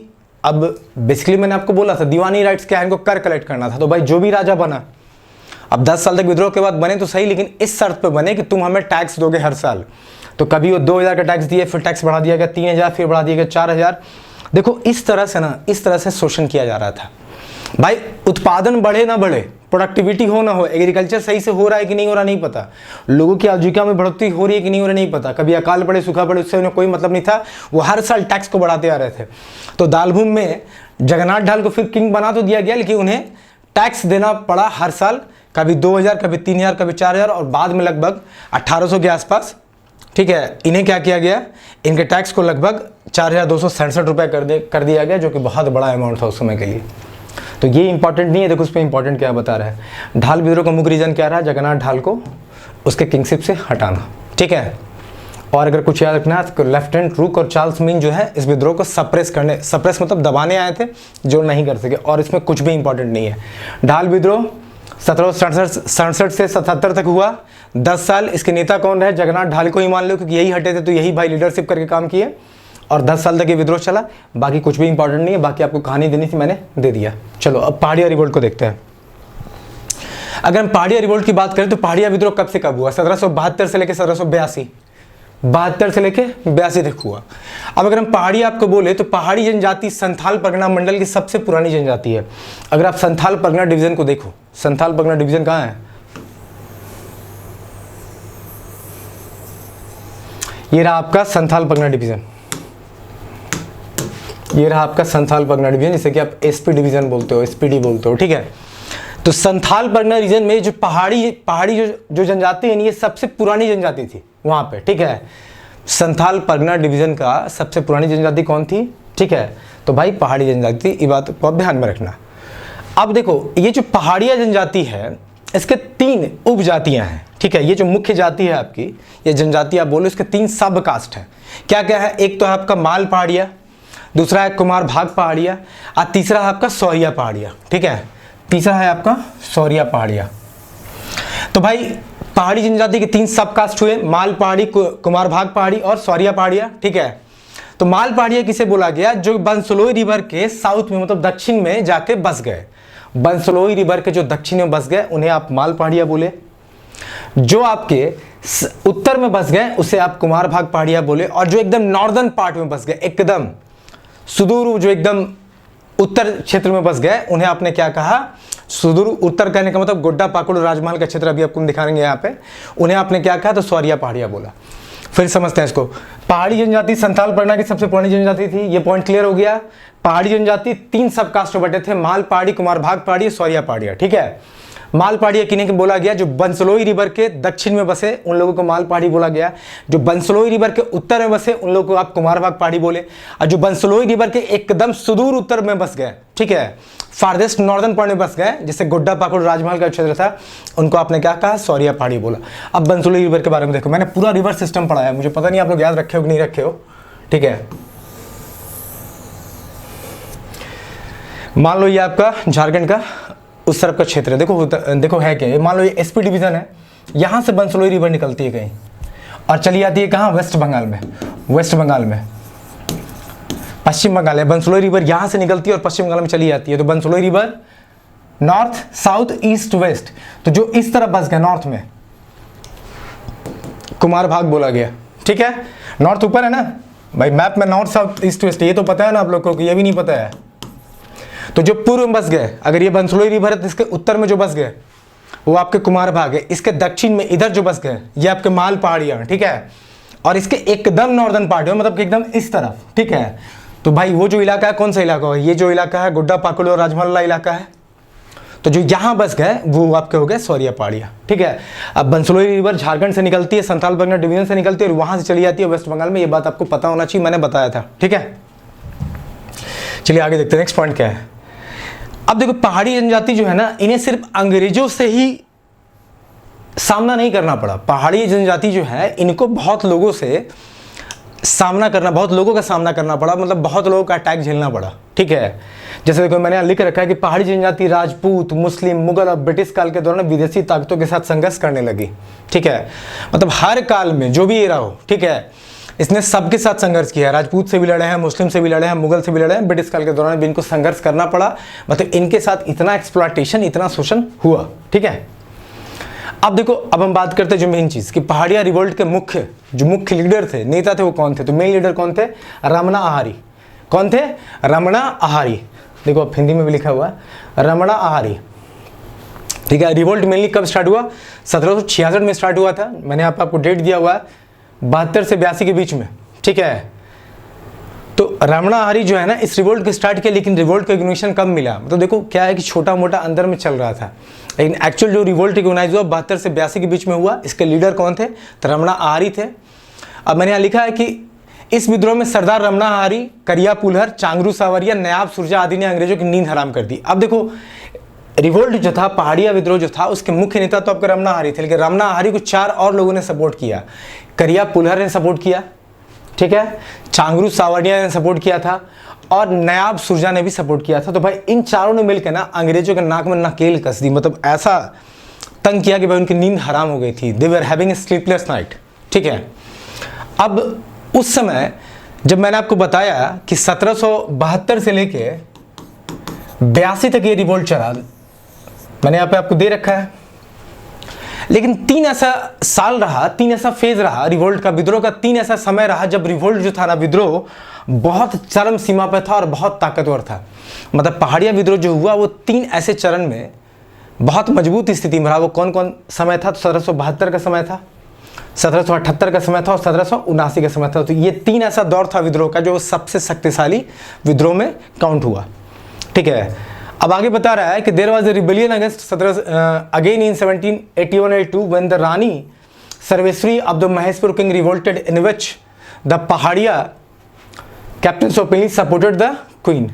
अब बेसिकली मैंने आपको बोला था दीवानी राइट्स क्या है, इनको कर कलेक्ट करना था। तो भाई जो भी राजा बना, अब 10 साल तक विद्रोह के बाद बने तो सही, लेकिन इस शर्त पे बने कि तुम हमें टैक्स दोगे हर साल। तो कभी वो 2000 का टैक्स दिए, फिर टैक्स बढ़ा दिया गया 3000, फिर बढ़ा दिया गया 4000। देखो इस तरह से शोषण किया जा रहा था। भाई उत्पादन बढ़े ना बढ़े, प्रोडक्टिविटी हो ना हो, एग्रीकल्चर सही से हो रहा है कि नहीं हो रहा नहीं पता, लोगों की आजीविका में बढ़ोतरी हो रही है कि नहीं हो रही नहीं पता, कभी अकाल पड़े सूखा पड़े उससे उन्हें कोई मतलब नहीं था, वो हर साल टैक्स को बढ़ाते आ रहे थे। तो दालभूम में जगन्नाथ ढाल को फिर किंग बना तो दिया गया, लेकिन उन्हें टैक्स देना पड़ा हर साल, कभी 2000, कभी 3000, कभी 4000 और बाद में लगभग 1800 के आसपास ठीक है, इन्हें क्या किया गया, इनके टैक्स को लगभग 4,267 रुपये कर दिया गया, जो कि बहुत बड़ा अमाउंट था उस समय के लिए। तो ये इंपॉर्टेंट नहीं है, देखो उस पर इंपॉर्टेंट क्या बता रहा है। ढाल विद्रोह का मुख्य रीजन क्या रहा, जगन्नाथ ढाल को उसके किंगशिप से हटाना, ठीक है। और अगर कुछ याद रखना है तो लेफ्टिनेंट रूक और चार्ल्स मीन जो है इस विद्रोह को सप्रेस मतलब दबाने आए थे, जो नहीं कर सके, और इसमें कुछ भी इंपॉर्टेंट नहीं है। ढाल विद्रोह 1767 से 77 तक हुआ, 10 साल। इसके नेता कौन रहे, जगन्नाथ ढाल को ही मान लो, क्योंकि यही हटे थे तो यही भाई लीडरशिप करके काम किए, और 10 साल तक ये विद्रोह चला। बाकी कुछ भी इंपॉर्टेंट नहीं है, बाकी आपको कहानी देनी थी, मैंने दे दिया। चलो अब पहाड़िया रिवोल्ट को देखते हैं। अगर हम पहाड़िया रिवोल्ट की बात करें तो पहाड़िया विद्रोह कब से कब हुआ, 1772 से लेकर 1782, 72 से लेकर 82 तक हुआ। अब अगर हम पहाड़ी आपको बोले तो पहाड़ी जनजाति संथाल परगना मंडल की सबसे पुरानी जनजाति है। अगर आप संथाल परगना डिवीजन को देखो, संथाल परगना डिवीजन कहाँ है, ये रहा आपका संथाल परगना डिवीजन, ये रहा आपका संथाल परगना डिवीजन, जिसे कि आप एसपी डिवीजन बोलते हो, एसपीडी बोलते हो, ठीक है। तो संथाल परगना रीजन में जो पहाड़ी जो जनजाति है, ये सबसे पुरानी जनजाति थी वहां पे, ठीक है। संथाल परगना डिवीजन का सबसे पुरानी जनजाति कौन थी, ठीक है, तो भाई पहाड़ी जनजाति, ये बात को ध्यान में रखना। अब देखो ये जो पहाड़िया जनजाति है, इसके 3 उपजातियां हैं, ठीक है। ये जो मुख्य जाति है आपकी, ये जनजाति आप बोलो, इसके 3 सब कास्ट है। क्या क्या है, एक तो है आपका माल पहाड़िया, दूसरा है कुमार भाग पहाड़िया, और तीसरा है आपका सौरिया पहाड़िया, ठीक है। तीसरा है आपका सौरिया पहाड़िया। तो भाई पहाड़ी जनजाति के 3 सब कास्ट हुए, माल पहाड़ी, कुमार भाग पहाड़ी और सौरिया पहाड़िया, ठीक है। तो माल पहाड़िया किसे बोला गया, जो बंसलोई रिवर के साउथ में मतलब दक्षिण में जाके बस गए। बंसलोई रिवर के जो दक्षिण में बस गए उन्हें आप माल पहाड़िया बोले। जो आपके उत्तर में बस गए उसे आप कुमार भाग पहाड़िया बोले। और जो एकदम नॉर्दर्न पार्ट में बस गए, एकदम सुदूर जो एकदम उत्तर क्षेत्र में बस गए, उन्हें आपने क्या कहा, सुदूर उत्तर कहने का मतलब गोड्डा पाकुड़ राजमहल का क्षेत्र अभी आपको दिखाएंगे यहाँ पे, उन्हें आपने क्या कहा, तो सौरिया पहाड़िया बोला। फिर समझते हैं इसको। पहाड़ी जनजाति संथाल परगना की सबसे पुरानी जनजाति थी, ये पॉइंट क्लियर हो गया। पहाड़ी जनजाति 3 सब कास्ट में बटे थे, माल पहाड़ी, कुमार भाग पहाड़ी, सौरिया पहाड़िया, ठीक है। माल पहाड़िया किन्हें के बोला गया, जो बंसलोई रिवर के दक्षिण में बसे उन लोगों को माल पहाड़ी बोला गया। जो बंसलोई रिवर के उत्तर में बसे उन लोगों को आप कुमार भाग पहाड़ी बोले। और जो बंसलोई रिवर के एकदम सुदूर उत्तर में बस गए, ठीक है, फारदेस्ट नॉर्दर्न पॉइंट में बस गए, जिससे गोड्डा पाकुड़ राजमहल का क्षेत्र था, उनको आपने क्या कहा, सौरिया पहाड़ी बोला। अब बंसलोई रिवर के बारे में देखो, मैंने पूरा रिवर सिस्टम पढ़ाया है, मुझे पता नहीं आप लोग याद रखे हो कि नहीं रखे हो, ठीक है। मान लो ये आपका झारखंड का उस तरफ का क्षेत्र है, देखो है क्या, मान लो ये एसपी डिवीजन है, यहां से बंसलोई रिवर निकलती है कहीं और चली आती है कहां, वेस्ट बंगाल में, वेस्ट बंगाल में, पश्चिम बंगाल है। बंसलोई रिवर यहां से निकलती है और पश्चिम बंगाल में चली जाती है। तो Bansloi river north, south, east, west, तो जो इस तरफ बस गया नॉर्थ में, कुमार भाग बोला गया, ठीक है। नॉर्थ ऊपर है ना भाई, मैप में नॉर्थ, साउथ, ईस्ट, वेस्ट, ये तो पता है ना आप लोग को, ये भी नहीं पता है। तो जो पूर्व में बस गए, अगर ये बंसलोई रिवर है तो इसके उत्तर में जो बस गए वो आपके कुमार भाग है। इसके दक्षिण में इधर जो बस गए ये आपके माल पहाड़ियां, ठीक है। और इसके एकदम नॉर्दर्न पार्ट है, मतलब एकदम इस तरफ, ठीक है। तो भाई वो जो इलाका है, कौन सा इलाका है, ये जो इलाका है गोड्डा पाकुड़ और राजमहल वाला इलाका है। तो जो यहाँ बस गए वो आपके हो गए सौरिया पहाड़िया, ठीक है। अब बंसलोई रिवर झारखंड से निकलती है, संथाल परगना डिवीजन से निकलती है और वहां से चली जाती है वेस्ट बंगाल में। ये बात आपको पता होना चाहिए, मैंने बताया था, ठीक है। चलिए आगे देखते हैं, नेक्स्ट पॉइंट क्या है। अब देखो पहाड़ी जनजाति जो है ना, इन्हें सिर्फ अंग्रेजों से ही सामना नहीं करना पड़ा। पहाड़ी जनजाति जो है इनको बहुत लोगों से सामना करना, बहुत लोगों का सामना करना पड़ा, मतलब बहुत लोगों का अटैक झेलना पड़ा, ठीक है। जैसे देखो मैंने यहाँ लिख रखा है कि पहाड़ी जनजाति राजपूत, मुस्लिम, मुगल और ब्रिटिश काल के दौरान विदेशी ताकतों के साथ संघर्ष करने लगी, ठीक है। मतलब हर काल में जो भी एरा हो, ठीक है, इसने सबके साथ संघर्ष किया है। राजपूत से भी लड़े हैं, मुस्लिम से भी लड़े हैं, मुगल से भी लड़े हैं, ब्रिटिश काल के दौरान भी इनको संघर्ष करना पड़ा। मतलब इनके साथ इतना एक्सप्लॉयटेशन, इतना शोषण हुआ, ठीक है। अब देखो, अब हम बात करते हैं जो मेन चीज कि पहाड़िया रिवोल्ट के मुख्य लीडर थे, नेता थे, वो कौन थे। तो मेन लीडर कौन थे, रमणा आहारी। कौन थे, रमणा आहारी। देखो अब हिंदी में भी लिखा हुआ है रमणा आहारी, ठीक है। रिवोल्ट मेनली कब स्टार्ट हुआ, 1766 में स्टार्ट हुआ था। मैंने आपको डेट दिया हुआ है 72 से 82 के बीच में, ठीक है। तो रमणा आहारी जो है ना, इस रिवोल्ट को स्टार्ट किया, लेकिन रिवोल्ट को इग्निशन कब मिला। मतलब देखो क्या है कि छोटा मोटा अंदर में चल रहा था, लेकिन एक्चुअल जो रिवोल्ट रिकॉग्नाइज हुआ 72 से 82 के बीच में हुआ। इसके लीडर कौन थे, तो रमणा आहारी थे। अब मैंने यहाँ लिखा है कि इस विद्रोह में सरदार रमना हारी, करिया पुलहर, चांगरू सावरिया, नयाब सुरजा आदि ने अंग्रेजों की नींद हराम कर दी। अब देखो रिवोल्ट जो था, पहाड़िया विद्रोह जो था, उसके मुख्य नेता तो आपका रमना हारी थे, लेकिन रमना हारी को 4 और लोगों ने सपोर्ट किया। करिया पुलहर ने सपोर्ट किया, ठीक है, चांगरू सावरिया ने सपोर्ट किया था और नयाब सुरजा ने भी सपोर्ट किया था। तो भाई इन चारों ने मिलकर ना अंग्रेजों के नाक में नकेल कस दी, मतलब ऐसा तंग किया कि भाई उनकी नींद हराम हो गई थी। They were having a sleepless night, ठीक है। अब उस समय जब मैंने आपको बताया कि 1772 से लेके 82 तक ये रिवोल्ट चला, मैंने यहाँ पे आपको दे रखा है, लेकिन 3 ऐसा साल रहा, 3 ऐसा फेज रहा रिवोल्ट का, विद्रोह का 3 ऐसा समय रहा जब रिवोल्ट जो था ना, विद्रोह बहुत चरम सीमा पर था और बहुत ताकतवर था। मतलब पहाड़िया विद्रोह जो हुआ वो 3 ऐसे चरण में बहुत मजबूत स्थिति में रहा। वो कौन कौन समय था? तो 1772 का समय था, 1778 का समय था और 1779 का समय था। तो ये 3 ऐसा दौर था विद्रोह का जो सबसे शक्तिशाली विद्रोह में काउंट हुआ, ठीक है। अब आगे बता रहा है कि there was a rebellion against again in 1781-82 when the Rani Sarveshwari of the Maheshpur king revolted in which the Paharia captain openly supported the queen.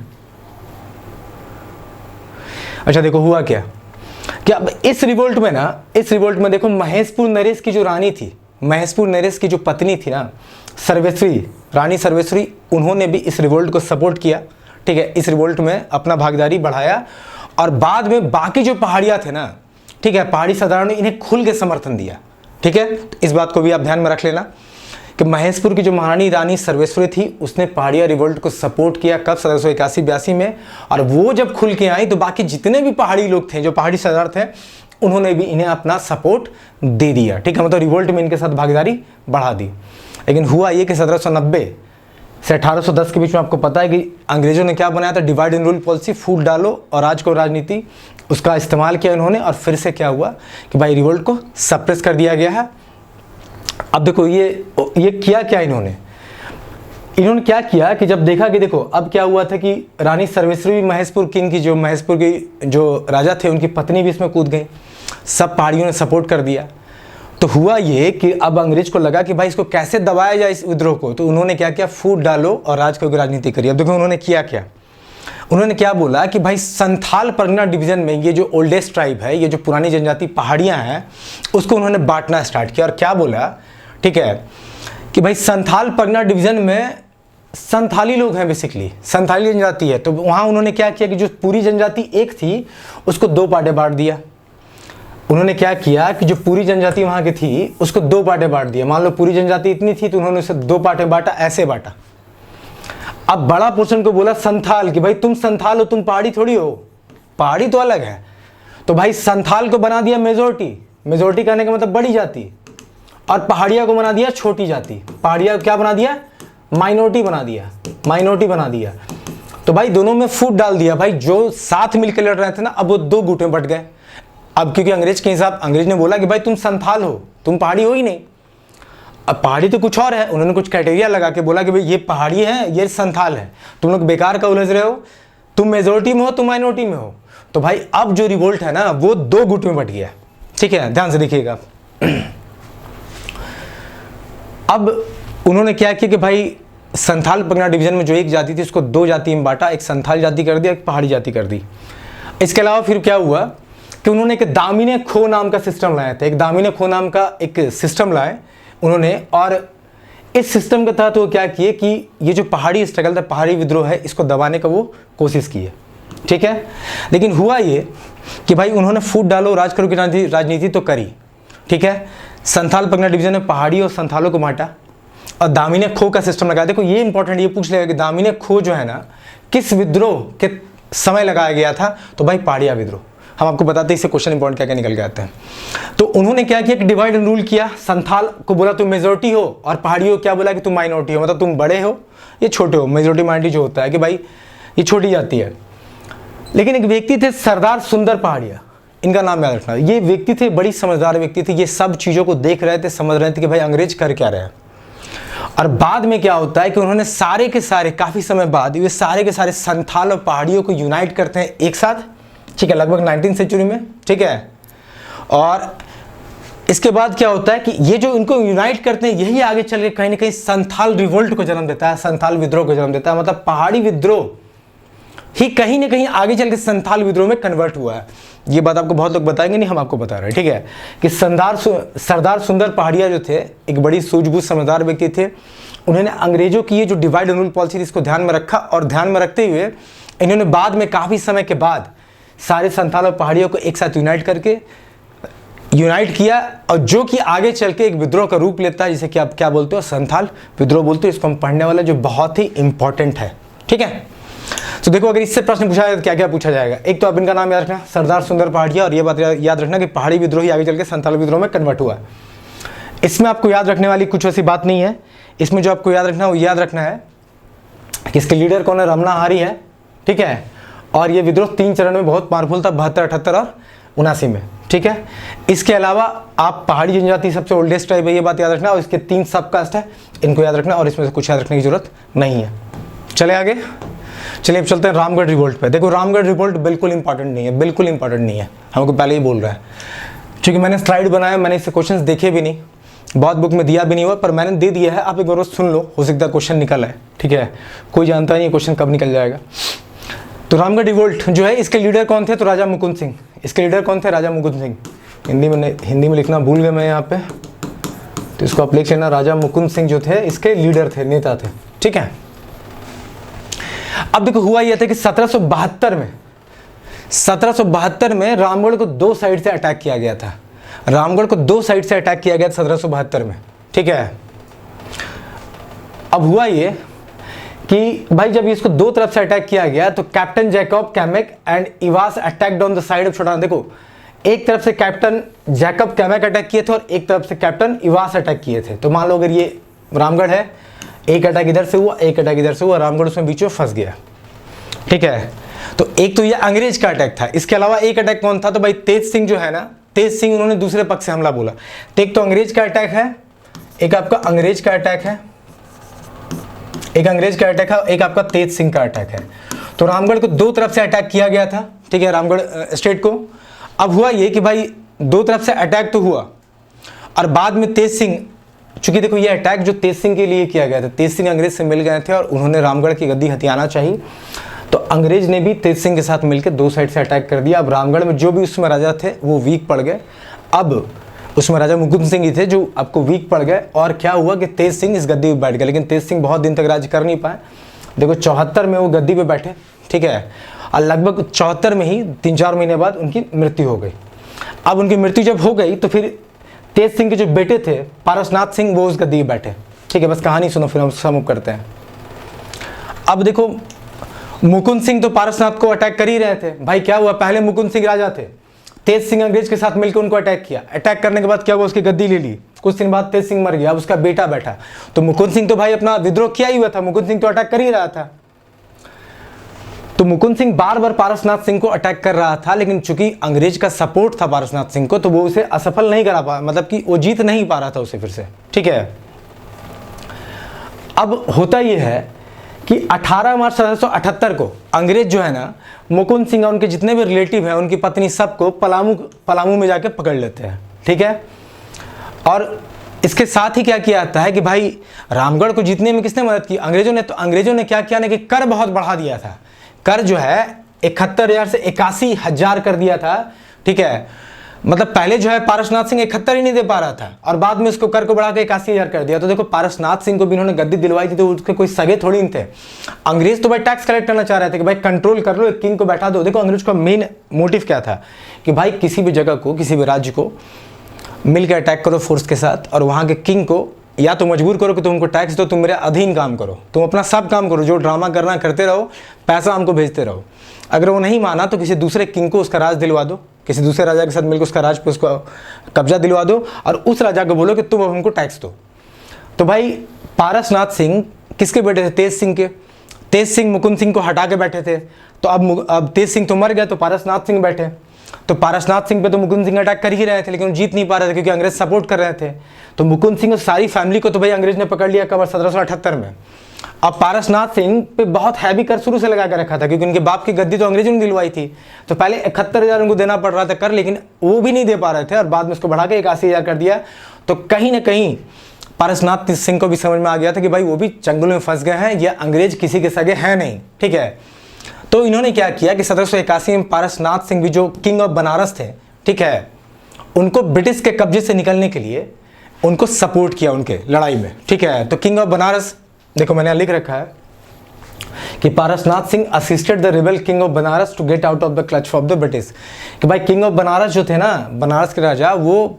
अच्छा देखो हुआ क्या कि अब इस रिवोल्ट में ना, इस रिवोल्ट में देखो महेशपुर नरेश की जो रानी थी, महेशपुर नरेश की जो पत्नी थी ना सर्वेश्वरी, रानी सर्वेश्वरी, उन्होंने भी इस रिवोल्ट को सपोर्ट किया, ठीक है। इस रिवोल्ट में अपना भागीदारी बढ़ाया और बाद में बाकी जो पहाड़िया थे ना, ठीक है, पहाड़ी सरदारों ने इन्हें खुल के समर्थन दिया, ठीक है। इस बात को भी आप ध्यान में रख लेना कि महेशपुर की जो महारानी रानी सर्वेश्वरी थी उसने पहाड़िया रिवोल्ट को सपोर्ट किया कब? 1781-82 में। और वो जब खुल के आई तो बाकी जितने भी पहाड़ी लोग थे, जो पहाड़ी सरदार थे, उन्होंने भी इन्हें अपना सपोर्ट दे दिया, ठीक है। मतलब रिवोल्ट में इनके साथ भागीदारी बढ़ा दी। लेकिन हुआ ये कि 1790 से 1810 के बीच में आपको पता है कि अंग्रेजों ने क्या बनाया था? डिवाइड एंड रूल पॉलिसी, फूट डालो और राज को राजनीति, उसका इस्तेमाल किया इन्होंने। और फिर से क्या हुआ कि भाई रिवोल्ट को सप्रेस कर दिया गया है। अब देखो ये किया क्या इन्होंने क्या किया कि जब देखा कि देखो अब क्या हुआ था कि रानी सर्वेश्वरी महेशपुर किंग की, जो महेशपुर की जो राजा थे, उनकी पत्नी भी इसमें कूद गई, सब पहाड़ियों ने सपोर्ट कर दिया। तो हुआ ये कि अब अंग्रेज को लगा कि भाई इसको कैसे दबाया जाए इस विद्रोह को। तो उन्होंने क्या किया? फूट डालो और राज की राजनीति करी। अब देखो उन्होंने किया क्या, उन्होंने क्या बोला कि भाई संथाल परगना डिवीजन में ये जो ओल्डेस्ट ट्राइब है, ये जो पुरानी जनजाति पहाड़ियाँ हैं, उसको उन्होंने बांटना स्टार्ट किया। और क्या बोला, ठीक है, कि भाई संथाल परगना डिवीजन में संथाली लोग हैं, बेसिकली संथाली जनजाति है। तो वहाँ उन्होंने क्या किया कि जो पूरी जनजाति एक थी उसको 2 पार्टे बांट दिया। उन्होंने क्या किया कि जो पूरी जनजाति वहाँ की थी उसको 2 पार्टे बांट दिया। मान लो पूरी जनजाति इतनी थी तो उन्होंने उसे 2 पार्टे बांटा, ऐसे बांटा। अब बड़ा पोर्शन को बोला संथाल कि भाई तुम संथाल हो, तुम पहाड़ी थोड़ी हो, पहाड़ी तो अलग है। तो भाई संथाल को बना दिया मेजोरिटी, मेजोरिटी कहने का मतलब बड़ी जाति, और पहाड़िया को बना दिया छोटी जाति। पहाड़िया को क्या बना दिया? माइनॉरिटी बना दिया, माइनॉरिटी बना दिया। तो भाई दोनों में फूट डाल दिया। भाई जो साथ मिलकर लड़ रहे थे ना, अब वो 2 गुट में बट गए। अब क्योंकि अंग्रेज के हिसाब, अंग्रेज ने बोला कि भाई तुम संथाल हो, तुम पहाड़ी हो ही नहीं। अब पहाड़ी तो कुछ और है, उन्होंने कुछ क्राइटेरिया लगा के बोला कि भाई ये पहाड़ी है, ये संथाल है, तुम लोग बेकार का उलझ रहे हो, तुम मेजोरिटी में हो, तुम माइनॉरिटी में हो। तो भाई अब जो रिवोल्ट है ना वो 2 गुट में बट गया, ठीक है, ध्यान से देखिएगा। अब उन्होंने क्या किया कि भाई संथाल परगना डिवीजन में जो एक जाति थी उसको 2 जाति में बांटा, एक संथाल जाति कर दिया, एक पहाड़ी जाति कर दी। इसके अलावा फिर क्या हुआ कि उन्होंने एक दामिने खो नाम का सिस्टम लाया था, एक दामिने खो नाम का एक सिस्टम लाए उन्होंने। और इस सिस्टम के तहत वो क्या किए कि ये जो पहाड़ी स्ट्रगल था, पहाड़ी विद्रोह है, इसको दबाने का वो कोशिश की है, ठीक है। लेकिन हुआ ये कि भाई उन्होंने फूट डालो राज करो की राजनीति तो करी, ठीक है। संथाल परगना डिवीजन में पहाड़ी और संथालों को बांटा और दामिने खो का सिस्टम लगाया। देखो ये इंपॉर्टेंट, ये पूछ लेगा कि दामिने खो जो है ना किस विद्रोह के समय लगाया गया था? तो भाई पहाड़िया विद्रोह। हम आपको बताते हैं इससे क्वेश्चन इंपॉर्टेंट क्या क्या निकल के आते हैं। तो उन्होंने क्या किया कि डिवाइड एंड रूल किया। संथाल को बोला तुम मेजोरिटी हो और पहाड़ियों को क्या बोला कि तुम माइनॉरिटी हो, मतलब तुम बड़े हो, ये छोटे हो। मेजोरिटी माइनॉरिटी जो होता है कि भाई ये छोटी जाती है। लेकिन एक व्यक्ति थे सरदार सुंदर पहाड़िया, इनका नाम याद रखना। ये व्यक्ति थे, बड़ी समझदार व्यक्ति थे, ये सब चीज़ों को देख रहे थे, समझ रहे थे कि भाई अंग्रेज कर क्या रहे हैं। और बाद में क्या होता है कि उन्होंने सारे के सारे, काफ़ी समय बाद ये सारे के सारे संथाल और पहाड़ियों को यूनाइट करते हैं एक साथ, ठीक है, लगभग 19वीं सेंचुरी में, ठीक है। और इसके बाद क्या होता है कि ये जो इनको यूनाइट करते हैं यही आगे चल के कहीं ना कहीं संथाल रिवोल्ट को जन्म देता है, संथाल विद्रोह को जन्म देता है। मतलब पहाड़ी विद्रोह ही कहीं ना कहीं आगे चल के संथाल विद्रोह में कन्वर्ट हुआ है। ये बात आपको बहुत लोग बताएंगे, नहीं हम आपको बता रहे हैं, ठीक है। कि सरदार सुंदर पहाड़िया जो थे एक बड़ी सूझबूझ समझदार व्यक्ति थे। उन्होंने अंग्रेजों की ये जो डिवाइड एंड रूल पॉलिसी थी इसको ध्यान में रखा, और ध्यान में रखते हुए इन्होंने बाद में काफ़ी समय के बाद सारे संथाल और पहाड़ियों को एक साथ यूनाइट किया, और जो कि आगे चल के एक विद्रोह का रूप लेता है, जिसे कि आप क्या बोलते हो, संथाल विद्रोह बोलते हो। इसको हम पढ़ने वाले, जो बहुत ही इंपॉर्टेंट है, ठीक है। तो देखो अगर इससे प्रश्न पूछा जाए तो क्या क्या पूछा जाएगा। एक तो आप इनका नाम याद रखना, सरदार सुंदर पहाड़िया, और ये बात याद रखना कि पहाड़ी विद्रोह ही आगे चल के संथाल विद्रोह में कन्वर्ट हुआ है। इसमें आपको याद रखने वाली कुछ ऐसी बात नहीं है। इसमें जो आपको याद रखना है वो याद रखना है कि इसके लीडर कौन है, रमना हारी है, ठीक है। और ये विद्रोह 3 चरण में बहुत पावरफुल था, 72, 78 और 79 में, ठीक है। इसके अलावा आप पहाड़ी जनजाति सबसे ओल्डेस्ट ट्राइब है, ये बात याद रखना, और इसके 3 सब कास्ट है, इनको याद रखना, और इसमें से कुछ याद रखने की जरूरत नहीं है। चले आगे, चलिए अब चलते हैं रामगढ़ रिवोल्ट पे। देखो रामगढ़ रिवोल्ट बिल्कुल इंपॉर्टेंट नहीं है, बिल्कुल इंपॉर्टेंट नहीं है, हमको पहले ही बोल रहा है। क्योंकि मैंने स्लाइड बनाया, मैंने इससे क्वेश्चंस देखे भी नहीं, बहुत बुक में दिया भी नहीं हुआ, पर मैंने दे दिया है, आप एक बार सुन लो, हो सकता है क्वेश्चन निकल आए, ठीक है। कोई जानता नहीं क्वेश्चन कब निकल जाएगा। तो रामगढ़ रिवोल्ट जो है, इसके लीडर कौन थे, तो राजा मुकुंद सिंह। इसके लीडर कौन थे, राजा मुकुंद सिंह। हिंदी में लिखना भूल गए मैं यहाँ पे, तो इसको आप लिख लेना, राजा मुकुंद सिंह जो थे इसके लीडर थे, नेता थे, ठीक है। अब देखो हुआ यह था कि 1772 में रामगढ़ को 2 साइड से अटैक किया गया था। रामगढ़ को 2 साइड से अटैक किया गया था 1772 में, ठीक है। अब हुआ ये कि भाई जब इसको 2 तरफ से अटैक किया गया तो कैप्टन जैकब कैमेक एंड इवास attacked on the side of Chota. देखो एक तरफ से कैप्टन जैकब कैमेक अटैक किए थे और एक तरफ से कैप्टन इवास अटैक किए थे। तो मान लो अगर ये रामगढ़ है, एक अटैक इधर से हुआ, एक अटैक इधर से हुआ, रामगढ़ उसमें बीच में फंस गया, ठीक है। तो एक तो ये अंग्रेज का अटैक था। इसके अलावा एक अटैक कौन था, तो भाई तेज सिंह जो है ना, तेज सिंह उन्होंने दूसरे पक्ष से हमला बोला। तो एक तो अंग्रेज का अटैक है, एक आपका अंग्रेज का अटैक है, एक अंग्रेज का अटैक है, एक आपका तेज सिंह का अटैक है। तो रामगढ़ को 2 तरफ से अटैक किया गया था, ठीक है, रामगढ़ स्टेट को। अब हुआ ये कि भाई 2 तरफ से अटैक तो हुआ, और बाद में तेज सिंह, चूंकि देखो ये अटैक जो तेज सिंह के लिए किया गया था, तेज सिंह अंग्रेज से मिल गए थे और उन्होंने रामगढ़ की गद्दी हथियाना चाहिए, तो अंग्रेज ने भी तेज सिंह के साथ मिलकर 2 साइड से अटैक कर दिया। अब रामगढ़ में जो भी उसमें राजा थे वो वीक पड़ गए। अब उसमें राजा मुकुंद सिंह ही थे जो आपको वीक पड़ गए, और क्या हुआ कि तेज सिंह इस गद्दी पे बैठ गए। लेकिन तेज सिंह बहुत दिन तक राज्य कर नहीं पाए। देखो 74 में वो गद्दी पे बैठे, ठीक है, और लगभग 74 में ही 3-4 महीने बाद उनकी मृत्यु हो गई। अब उनकी मृत्यु जब हो गई तो फिर तेज सिंह के जो बेटे थे पारसनाथ सिंह, वो उस गद्दी पे बैठे, ठीक है। बस कहानी सुनो फिर हम सम अप करते हैं। अब देखो मुकुंद सिंह तो पारसनाथ को अटैक कर ही रहे थे। भाई क्या हुआ, पहले मुकुंद सिंह राजा थे, तेज सिंह अंग्रेज के साथ मिलकर उनको अटैक किया। अटैक करने के बाद क्या हुआ, उसकी गद्दी ले ली। कुछ दिन बाद तेज सिंह मर गया, अब उसका बेटा बैठा। तो मुकुंद सिंह तो भाई अपना विद्रोह किया ही हुआ था, मुकुंद सिंह तो अटैक कर ही रहा था। तो मुकुंद सिंह बार बार पारसनाथ सिंह को अटैक कर रहा था, लेकिन चूंकि अंग्रेज का सपोर्ट था पारसनाथ सिंह को, तो वो उसे असफल नहीं करा पा, मतलब कि वो जीत नहीं पा रहा था उसे फिर से, ठीक है। अब होता यह है कि 18 मार्च 1778 को अंग्रेज जो है ना, मुकुंद सिंह और उनके जितने भी रिलेटिव हैं, उनकी पत्नी, सबको पलामू में जाके पकड़ लेते हैं, ठीक है। और इसके साथ ही क्या किया जाता है कि भाई रामगढ़ को जीतने में किसने मदद की, अंग्रेजों ने। तो अंग्रेजों ने क्या किया ना कि कर बहुत बढ़ा दिया था। कर जो है 71,000 से 81,000 कर दिया था, ठीक है। मतलब पहले जो है पारसनाथ सिंह 71 ही नहीं दे पा रहा था, और बाद में उसको कर को बढ़ा के 81,000 कर दिया। तो देखो पारसनाथ सिंह को भी इन्होंने गद्दी दिलवाई थी, तो उसके कोई सगे थोड़ी नहीं थे। अंग्रेज तो भाई टैक्स कलेक्ट करना चाह रहे थे कि भाई कंट्रोल कर लो, एक किंग को बैठा दो। देखो अंग्रेज का मेन मोटिव क्या था कि भाई किसी भी जगह को, किसी भी राज्य को मिलकर अटैक करो फोर्स के साथ, और वहाँ के किंग को या तो मजबूर करो कि तुम उनको टैक्स दो, तुम मेरे अधीन काम करो, तुम अपना सब काम करो, जो ड्रामा करना करते रहो, पैसा हमको भेजते रहो। अगर वो नहीं माना तो किसी दूसरे किंग को उसका राज दिलवा दो, किसी दूसरे राजा के साथ मिलकर उसका राज पे उसको कब्जा दिलवा दो, और उस राजा को बोलो कि तुम अब हमको टैक्स दो। तो भाई पारसनाथ सिंह किसके बेटे थे, तेज सिंह के। तेज सिंह मुकुंद सिंह को हटा के बैठे थे, तो अब तेज सिंह तो मर गए, तो पारसनाथ सिंह बैठे। तो पारसनाथ सिंह पे तो मुकुंद सिंह अटैक कर ही रहे थे, लेकिन वो जीत नहीं पा रहे थे क्योंकि अंग्रेज सपोर्ट कर रहे थे। तो मुकुंद सिंह और सारी फैमिली को तो भाई अंग्रेज ने पकड़ लिया कब 1778 में। अब पारसनाथ सिंह पे बहुत हैवी कर शुरू से लगा कर रखा था क्योंकि उनके बाप की गद्दी तो अंग्रेजों ने दिलवाई थी। तो पहले 71,000 उनको देना पड़ रहा था कर, लेकिन वो भी नहीं दे पा रहे थे और बाद में उसको बढ़ा के 81,000 कर दिया। तो कहीं ना कहीं पारसनाथ सिंह को भी समझ में आ गया था कि भाई वो भी चंगुल में फंस गए हैं, ये अंग्रेज किसी के सगे हैं नहीं, ठीक है। तो इन्होंने क्या किया कि 1781 में पारसनाथ सिंह भी जो किंग ऑफ बनारस थे, ठीक है, उनको ब्रिटिश के कब्जे से निकलने के लिए उनको सपोर्ट किया उनके लड़ाई में, ठीक है। तो किंग ऑफ बनारस, देखो मैंने लिख रखा है कि Parasnath Singh assisted the rebel king of Banaras to get out of the clutch of the British. कि भाई किंग ऑफ बनारस जो थे ना, बनारस के राजा, वो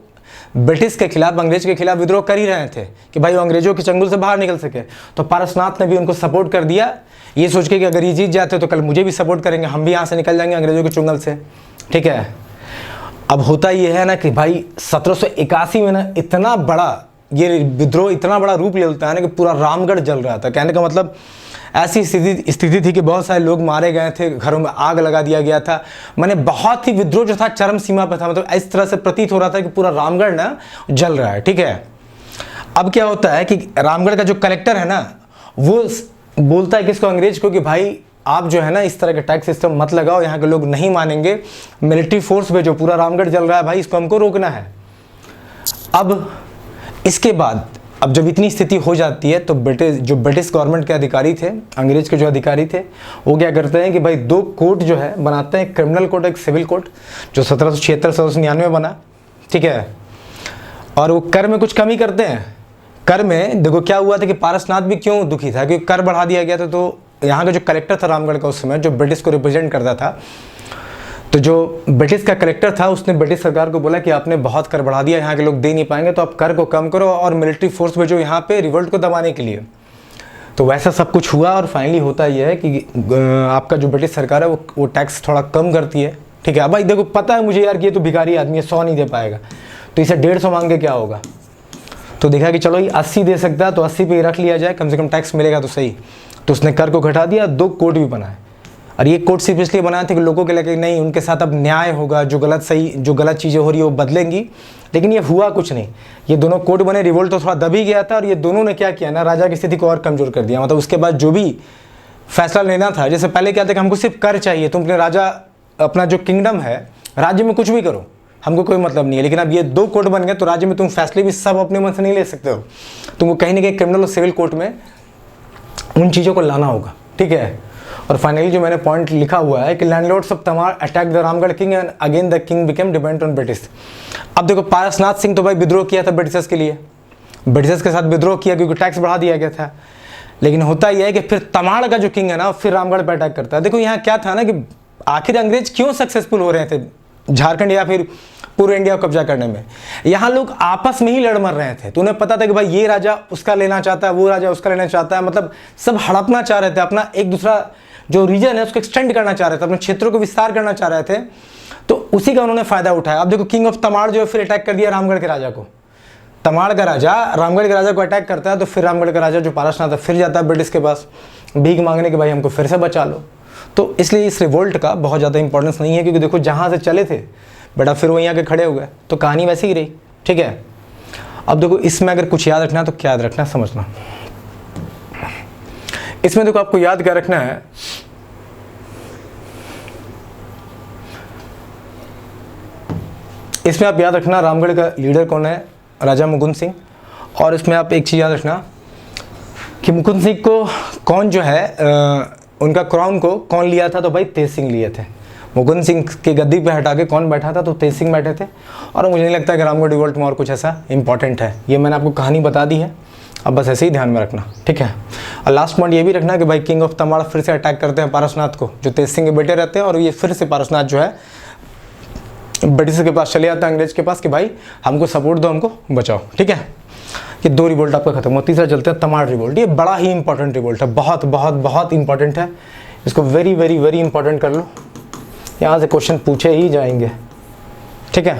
ब्रिटिश के खिलाफ, अंग्रेज के खिलाफ विद्रोह कर ही रहे थे कि भाई वो अंग्रेजों के चंगुल से बाहर निकल सके। तो पारसनाथ ने भी उनको सपोर्ट कर दिया, ये सोच के कि अगर ये जीत जाते तो कल मुझे भी सपोर्ट करेंगे, हम भी यहाँ से निकल जाएंगे अंग्रेजों के चुंगल से, ठीक है। अब होता ये है ना कि भाई 1781 में ना इतना बड़ा ये विद्रोह इतना बड़ा रूप ले लेता है ना कि पूरा रामगढ़ जल रहा था। कहने का मतलब ऐसी स्थिति थी कि बहुत सारे लोग मारे गए थे, घरों में आग लगा दिया गया था, मैंने बहुत ही विद्रोह जो था चरम सीमा पर था। मतलब इस तरह से प्रतीत हो रहा था कि पूरा रामगढ़ ना जल रहा है, ठीक है। अब क्या होता है कि रामगढ़ का जो कलेक्टर है ना, वो बोलता है किसको, अंग्रेज को, कि भाई आप जो है ना इस तरह का टैक्स सिस्टम मत लगाओ, यहाँ के लोग नहीं मानेंगे, मिलिट्री फोर्स भेजो, पूरा रामगढ़ जल रहा है भाई, इसको हमको रोकना है। अब इसके बाद अब जब इतनी स्थिति हो जाती है तो ब्रिटिश गवर्नमेंट के अधिकारी थे, अंग्रेज के जो अधिकारी थे, वो क्या करते हैं कि भाई 2 कोर्ट जो है बनाते हैं, क्रिमिनल कोर्ट, एक सिविल कोर्ट, जो 1776-1799 में बना, ठीक है। और वो कर में कुछ कमी करते हैं। कर में देखो क्या हुआ था कि पारसनाथ भी क्यों दुखी था, क्योंकि कर बढ़ा दिया गया था। तो यहाँ का जो कलेक्टर था रामगढ़ का उस समय, जो ब्रिटिश को रिप्रेजेंट करता था, तो जो ब्रिटिश का कलेक्टर था उसने ब्रिटिश सरकार को बोला कि आपने बहुत कर बढ़ा दिया, यहाँ के लोग दे नहीं पाएंगे, तो आप कर को कम करो और मिलिट्री फोर्स भेजो यहाँ पे रिवोल्ट को दबाने के लिए। तो वैसा सब कुछ हुआ और फाइनली होता यह है कि आपका जो ब्रिटिश सरकार है वो टैक्स थोड़ा कम करती है, ठीक है। अब भाई देखो पता है मुझे यार कि ये तो भिखारी आदमी है, 100 नहीं दे पाएगा, तो इसे 150 मांग के क्या होगा। तो देखा कि चलो ये 80 दे सकता है तो 80 पे रख लिया जाए, कम से कम टैक्स मिलेगा तो सही। तो उसने कर को घटा दिया, 2 कोर्ट भी बनाए। और ये कोर्ट सिर्फ इसलिए बनाए थे कि लोगों के लगे नहीं उनके साथ अब न्याय होगा, जो गलत चीज़ें हो रही है वो बदलेंगी। लेकिन ये हुआ कुछ नहीं, ये दोनों कोर्ट बने, रिवोल्ट तो थोड़ा दब ही गया था और ये दोनों ने क्या किया ना, राजा की स्थिति को और कमज़ोर कर दिया। मतलब उसके बाद जो भी फैसला लेना था, जैसे पहले क्या था कि हमको सिर्फ कर चाहिए, तुम अपने राजा, अपना जो किंगडम है, राज्य में कुछ भी करो, हमको कोई मतलब नहीं है। लेकिन अब ये 2 कोर्ट बन गए तो राज्य में तुम फैसले भी सब अपने मन से नहीं ले सकते हो, तुमको कहीं ना कहीं क्रिमिनल और सिविल कोर्ट में उन चीज़ों को लाना होगा, ठीक है। और फाइनली जो मैंने पॉइंट लिखा हुआ है कि landlords of Tamar attack the Ramgarh king and again the king became dependent on British. अब देखो पारसनाथ सिंह तो भाई विद्रोह किया था ब्रिटिशर्स के लिए, ब्रिटिशर्स के साथ विद्रोह किया क्योंकि टैक्स बढ़ा दिया गया था। लेकिन होता यह है कि फिर तमाड़ का जो किंग है ना फिर रामगढ़ पर अटैक करता है। देखो यहाँ क्या था ना कि आखिर अंग्रेज क्यों सक्सेसफुल हो रहे थे झारखंड या फिर पूरे इंडिया को कब्जा करने में, यहाँ लोग आपस में ही लड़ मर रहे थे। तो उन्हें पता था कि भाई ये राजा उसका लेना चाहता है, वो राजा उसका लेना चाहता है, मतलब सब हड़पना चाह रहे थे, अपना एक दूसरा जो रीजन है उसको एक्सटेंड करना चाह रहे थे, अपने क्षेत्रों को विस्तार करना चाह रहे थे। तो उसी का उन्होंने फायदा उठाया। अब देखो किंग ऑफ तमाड़ जो है फिर अटैक कर दिया रामगढ़ के राजा को। तमाड़ का राजा रामगढ़ के राजा को अटैक करता है तो फिर रामगढ़ का राजा जो पारसनाथ है फिर जाता है ब्रिटिश के पास भीख मांगने के, भाई हमको फिर से बचा लो। तो इसलिए इस रिवोल्ट का बहुत ज़्यादा इंपॉर्टेंस नहीं है, क्योंकि देखो जहाँ से चले थे बेटा फिर वो यहाँ के खड़े हो गए, तो कहानी वैसे ही रही, ठीक है। अब देखो इसमें अगर कुछ याद रखना है तो क्या याद रखना समझना, इसमें देखो आपको याद क्या रखना है, इसमें आप याद रखना रामगढ़ का लीडर कौन है, राजा मुकुंद सिंह। और इसमें आप एक चीज़ याद रखना कि मुकुंद सिंह को कौन जो है उनका क्राउन को कौन लिया था, तो भाई तेज सिंह लिए थे। मुकुंद सिंह की गद्दी पे हटा के कौन बैठा था, तो तेज सिंह बैठे थे। और मुझे नहीं लगता कि रामगढ़ रिवोल्ट में और कुछ ऐसा इंपॉर्टेंट है, ये मैंने आपको कहानी बता दी है, अब बस ऐसे ही ध्यान में रखना, ठीक है। और लास्ट पॉइंट ये भी रखना कि भाई किंग ऑफ तमाड़ फिर से अटैक करते हैं पारसनाथ को, जो तेज सिंह के बेटे रहते हैं, और ये फिर से पारसनाथ जो है ब्रिटिश के पास चले जाता है, अंग्रेज के पास, कि भाई हमको सपोर्ट दो, हमको बचाओ, ठीक है। ये 2 रिवोल्ट आपका खत्म हुआ, तीसरा चलते हैं तमाड़ रिवोल्ट। ये बड़ा ही इंपॉर्टेंट रिवोल्ट है, बहुत बहुत बहुत इंपॉर्टेंट है, इसको वेरी वेरी वेरी इंपॉर्टेंट कर लो, यहाँ से क्वेश्चन पूछे ही जाएंगे, ठीक है।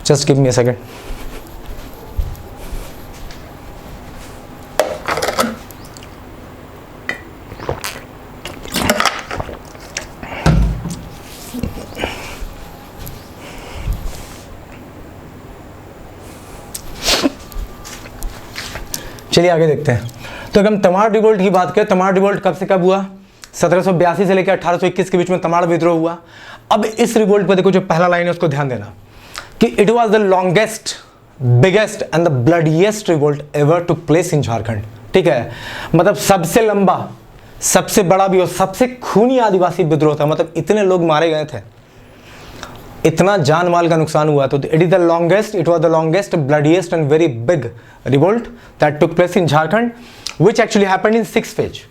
Just give me a second. चलिए आगे देखते हैं। तो अगर हम तमाड़ रिवोल्ट की बात करें, तमाड़ रिवोल्ट कब से कब हुआ? 1782 से लेकर 1821 के बीच में तमाड़ विद्रोह हुआ। अब इस रिवोल्ट पर देखो, जो पहला लाइन है उसको ध्यान देना कि it was the longest, biggest and the bloodiest revolt ever took place in Jharkhand. ठीक है, मतलब सबसे लंबा, सबसे बड़ा भी और सबसे खूनी आदिवासी विद्रोह था। मतलब इतने लोग मारे गए थे, इतना जान माल का नुकसान हुआ। तो it is the longest, it was the longest, bloodiest and very big revolt that took place in Jharkhand which actually happened in 6 phase.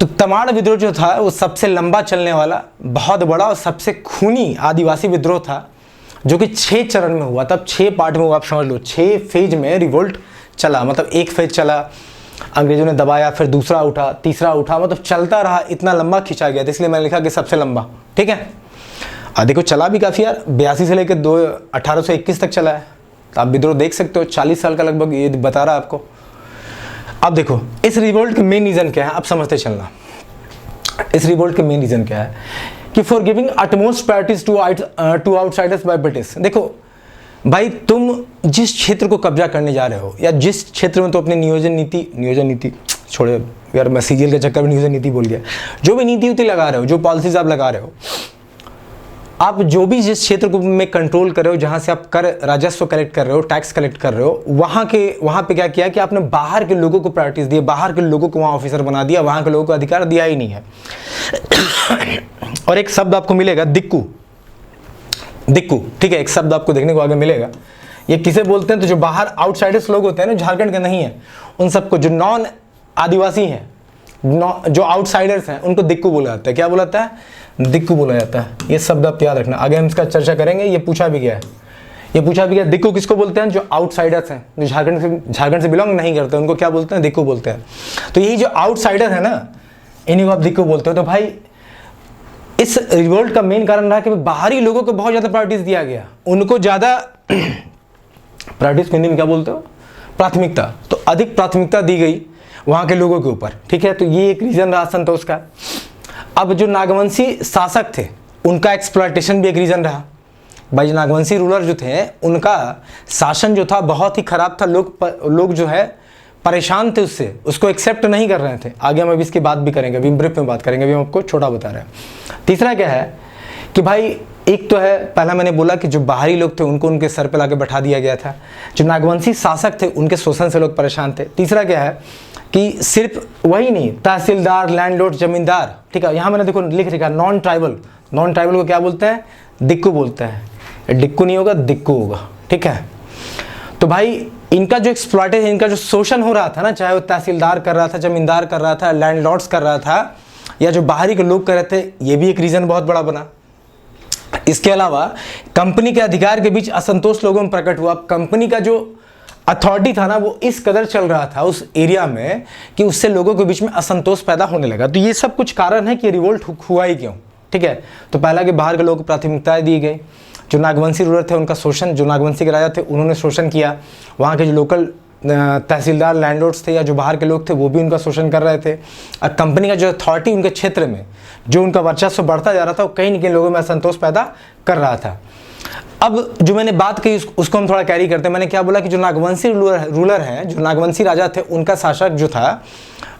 तो तमाड़ विद्रोह जो था वो सबसे लंबा चलने वाला, बहुत बड़ा और सबसे खूनी आदिवासी विद्रोह था, जो कि 6 चरण में हुआ। तब 6 पार्ट में हुआ, आप समझ लो 6 फेज में रिवोल्ट चला। मतलब एक फेज चला, अंग्रेजों ने दबाया, फिर दूसरा उठा, तीसरा उठा, मतलब चलता रहा, इतना लंबा खिंचा गया था, इसलिए मैंने लिखा कि सबसे लंबा। ठीक है, देखो चला भी काफ़ी यार, 82 से लेकर 1821 तक चला है। तो आप विद्रोह देख सकते हो, 40 साल का लगभग ये बता रहा है आपको। अब देखो इस रिवोल्ट के मेन रीज़न क्या है, आप समझते चलना। इस रिवोल्ट के मेन रीज़न क्या है कि for giving utmost priorities to outsiders by British. देखो भाई, तुम जिस क्षेत्र को कब्जा करने जा रहे हो, या जिस क्षेत्र में तो अपनी नियोजन नीति छोड़े यार, मैं सीरियल के चक्कर में नियोजन नीति बोल गया, जो भी नीति उती लगा रहे हो, जो पॉलिसीज आप लगा रहे हो, आप जो भी जिस क्षेत्र को में कंट्रोल कर रहे हो, जहाँ से आप कर राजस्व कलेक्ट कर रहे हो, टैक्स कलेक्ट कर रहे हो, वहाँ पे क्या किया कि आपने बाहर के लोगों को प्रायोरिटीज दिए, बाहर के लोगों को वहाँ ऑफिसर बना दिया, वहाँ के लोगों को अधिकार दिया ही नहीं है। और एक शब्द आपको मिलेगा दिक्कू, ठीक है, एक शब्द आपको देखने को आगे मिलेगा। ये किसे बोलते हैं? तो जो बाहर आउटसाइडर्स लोग होते हैं ना, झारखंड के नहीं है, उन सबको, जो नॉन आदिवासी हैं, जो आउटसाइडर्स हैं, उनको दिक्कू बोला जाता है। क्या बोला जाता है? दिक्कू बोला जाता है। ये शब्द आप याद रखना, आगे हम इसका चर्चा करेंगे। ये पूछा भी गया है, दिक्कू किसको बोलते हैं? जो आउटसाइडर्स हैं, जो झारखंड से बिलोंग नहीं करते, उनको क्या बोलते हैं? दिक्कू बोलते हैं। तो यही जो आउटसाइडर है ना, इन्हीं को आप दिक्कू बोलते हो। तो भाई इस रिवोल्ट का मेन कारण रहा कि बाहरी लोगों को बहुत ज्यादा प्रायोरिटीज दिया गया, उनको ज्यादा प्रायोरिटीज, हिंदी में क्या बोलते हो? प्राथमिकता। तो अधिक प्राथमिकता दी गई वहां के लोगों के ऊपर। ठीक है, तो ये एक रीजन रहा संतोष का। अब जो नागवंशी शासक थे, उनका एक्सप्लॉयटेशन भी एक रीजन रहा। भाई जो नागवंशी रूलर जो थे, उनका शासन जो था बहुत ही खराब था। लोग जो है परेशान थे उससे, उसको एक्सेप्ट नहीं कर रहे थे। आगे हम अभी इसकी बात भी करेंगे, अभी ब्रीफ में बात करेंगे, अभी हम आपको छोटा बता रहे हैं। तीसरा क्या है कि भाई एक तो है, पहला मैंने बोला कि जो बाहरी लोग थे उनको उनके सर पे लाके बैठा दिया गया था। जो नागवंशी शासक थे उनके शोषण से लोग परेशान थे। तीसरा क्या है कि सिर्फ वही नहीं, तहसीलदार, लैंडलॉर्ड, जमींदार। ठीक है, यहाँ मैंने देखो लिख रखा नॉन ट्राइबल को क्या बोलते हैं? दिक्कू बोलते हैं। डिक्कू नहीं होगा, दिक्कू होगा। ठीक है, तो भाई इनका जो एक्सप्लॉयटेशन, इनका जो शोषण हो रहा था ना, चाहे वो तहसीलदार कर रहा था, जमींदार कर रहा था, लैंडलॉर्ड्स कर रहा था, या जो बाहरी के लोग कर रहे थे, ये भी एक रीजन बहुत बड़ा बना। इसके अलावा कंपनी के अधिकार के बीच असंतोष लोगों में प्रकट हुआ। कंपनी का जो अथॉरिटी था ना, वो इस कदर चल रहा था उस एरिया में कि उससे लोगों के बीच में असंतोष पैदा होने लगा। तो ये सब कुछ कारण है कि रिवोल्ट हुआ ही क्यों। ठीक है, तो पहला कि बाहर के लोगों को प्राथमिकताएं दी गई, जो नागवंशी रूलर थे उनका शोषण, जो नागवंशी के राजा थे उन्होंने शोषण किया, वहाँ के जो लोकल तहसीलदार, लैंडलॉर्ड्स थे या जो बाहर के लोग थे वो भी उनका शोषण कर रहे थे। और कंपनी का जो अथॉरिटी उनके क्षेत्र में जो उनका वर्चस्व बढ़ता जा रहा था, वो कहीं न कहीं लोगों में असंतोष पैदा कर रहा था। अब जो मैंने बात कही उसको हम थोड़ा कैरी करते हैं। मैंने क्या बोला कि जो नागवंशी रूलर हैं, जो नागवंशी राजा थे, उनका शासक जो था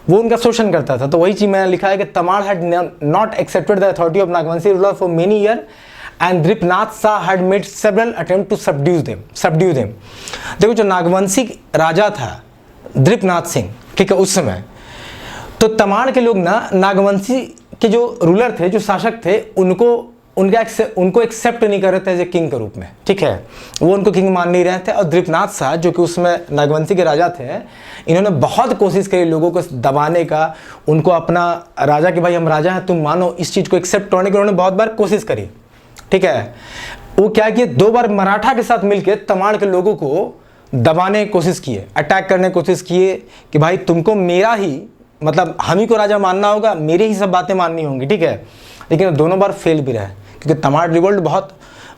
वो उनका शोषण करता था। तो वही चीज़ मैंने लिखा है कि Tamar had not accepted the authority of Nagvanshi ruler for many year and Dripnath Shah had made several attempt to subdue them. देखो जो नागवंशी राजा था दृपनाथ सिंह, ठीक है, उस समय तो तमाड़ के लोग ना नागवंशी के जो रूलर थे, जो शासक थे, उनको एक्सेप्ट नहीं कर रहे थे एज ए किंग के रूप में। ठीक है, वो उनको किंग मान नहीं रहे थे। और दृपनाथ शाह जो कि उसमें नागवंशी के राजा थे, इन्होंने बहुत कोशिश करी लोगों को दबाने का, उनको अपना राजा कि भाई हम राजा हैं तुम मानो, इस चीज़ को एक्सेप्ट करने की उन्होंने बहुत बार कोशिश करी। ठीक है, वो क्या किए, 2 बार मराठा के साथ मिलकर तमाड़ के लोगों को दबाने की कोशिश किए, अटैक करने की कोशिश किए कि भाई तुमको मेरा ही, मतलब हम ही को राजा मानना होगा, मेरी ही सब बातें माननी होंगी। ठीक है, लेकिन दोनों बार फेल भी रहे, क्योंकि तमाड़ रिवोल्ट बहुत,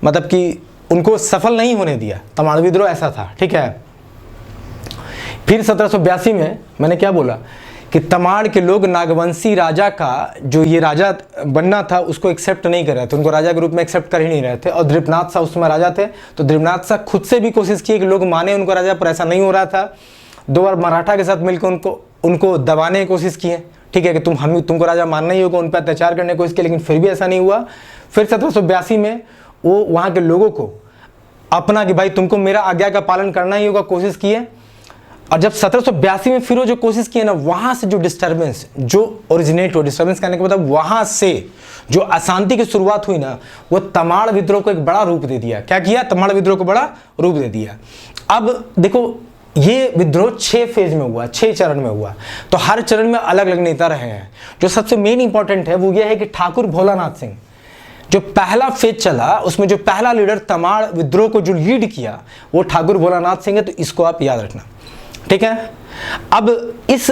मतलब कि उनको सफल नहीं होने दिया। तमाड़ विद्रोह ऐसा था। ठीक है, फिर 1782 में मैंने क्या बोला कि तमाड़ के लोग नागवंशी राजा का, जो ये राजा बनना था, उसको एक्सेप्ट नहीं कर रहे थे, उनको राजा के रूप में एक्सेप्ट कर ही नहीं रहे थे। और दृपनाथ शाह उस समय राजा थे, तो दृपनाथ शाह खुद से भी कोशिश की कि लोग माने उनको राजा, पर ऐसा नहीं हो रहा था। 2 बार मराठा के साथ मिलकर उनको दबाने की कोशिश की है, ठीक है, कि तुमको राजा मानना ही होगा, उन पर अत्याचार करने की कोशिश की, लेकिन फिर भी ऐसा नहीं हुआ। फिर 1782 में वो वहाँ के लोगों को अपना कि भाई तुमको मेरा आज्ञा का पालन करना ही होगा कोशिश की है। और जब 1782 में फिर वो जो कोशिश की है ना, वहाँ से जो डिस्टर्बेंस जो ओरिजिनेट हुआ, डिस्टर्बेंस कहने का मतलब वहाँ से जो अशांति की शुरुआत हुई ना, वो तमाड़ विद्रोह को एक बड़ा रूप दे दिया। क्या किया? तमाड़ विद्रोह को बड़ा रूप दे दिया। अब देखो ये विद्रोह 6 फेज में हुआ, 6 चरण में हुआ, तो हर चरण में अलग अलग नेता रहे हैं। जो सबसे मेन इंपॉर्टेंट है वो ये है कि ठाकुर भोलानाथ सिंह जो पहला फेज चला, उसमें जो पहला लीडर तमाड़ विद्रोह को जो लीड किया वो ठाकुर भोलानाथ सिंह है। तो इसको आप याद रखना, ठीक है। अब इस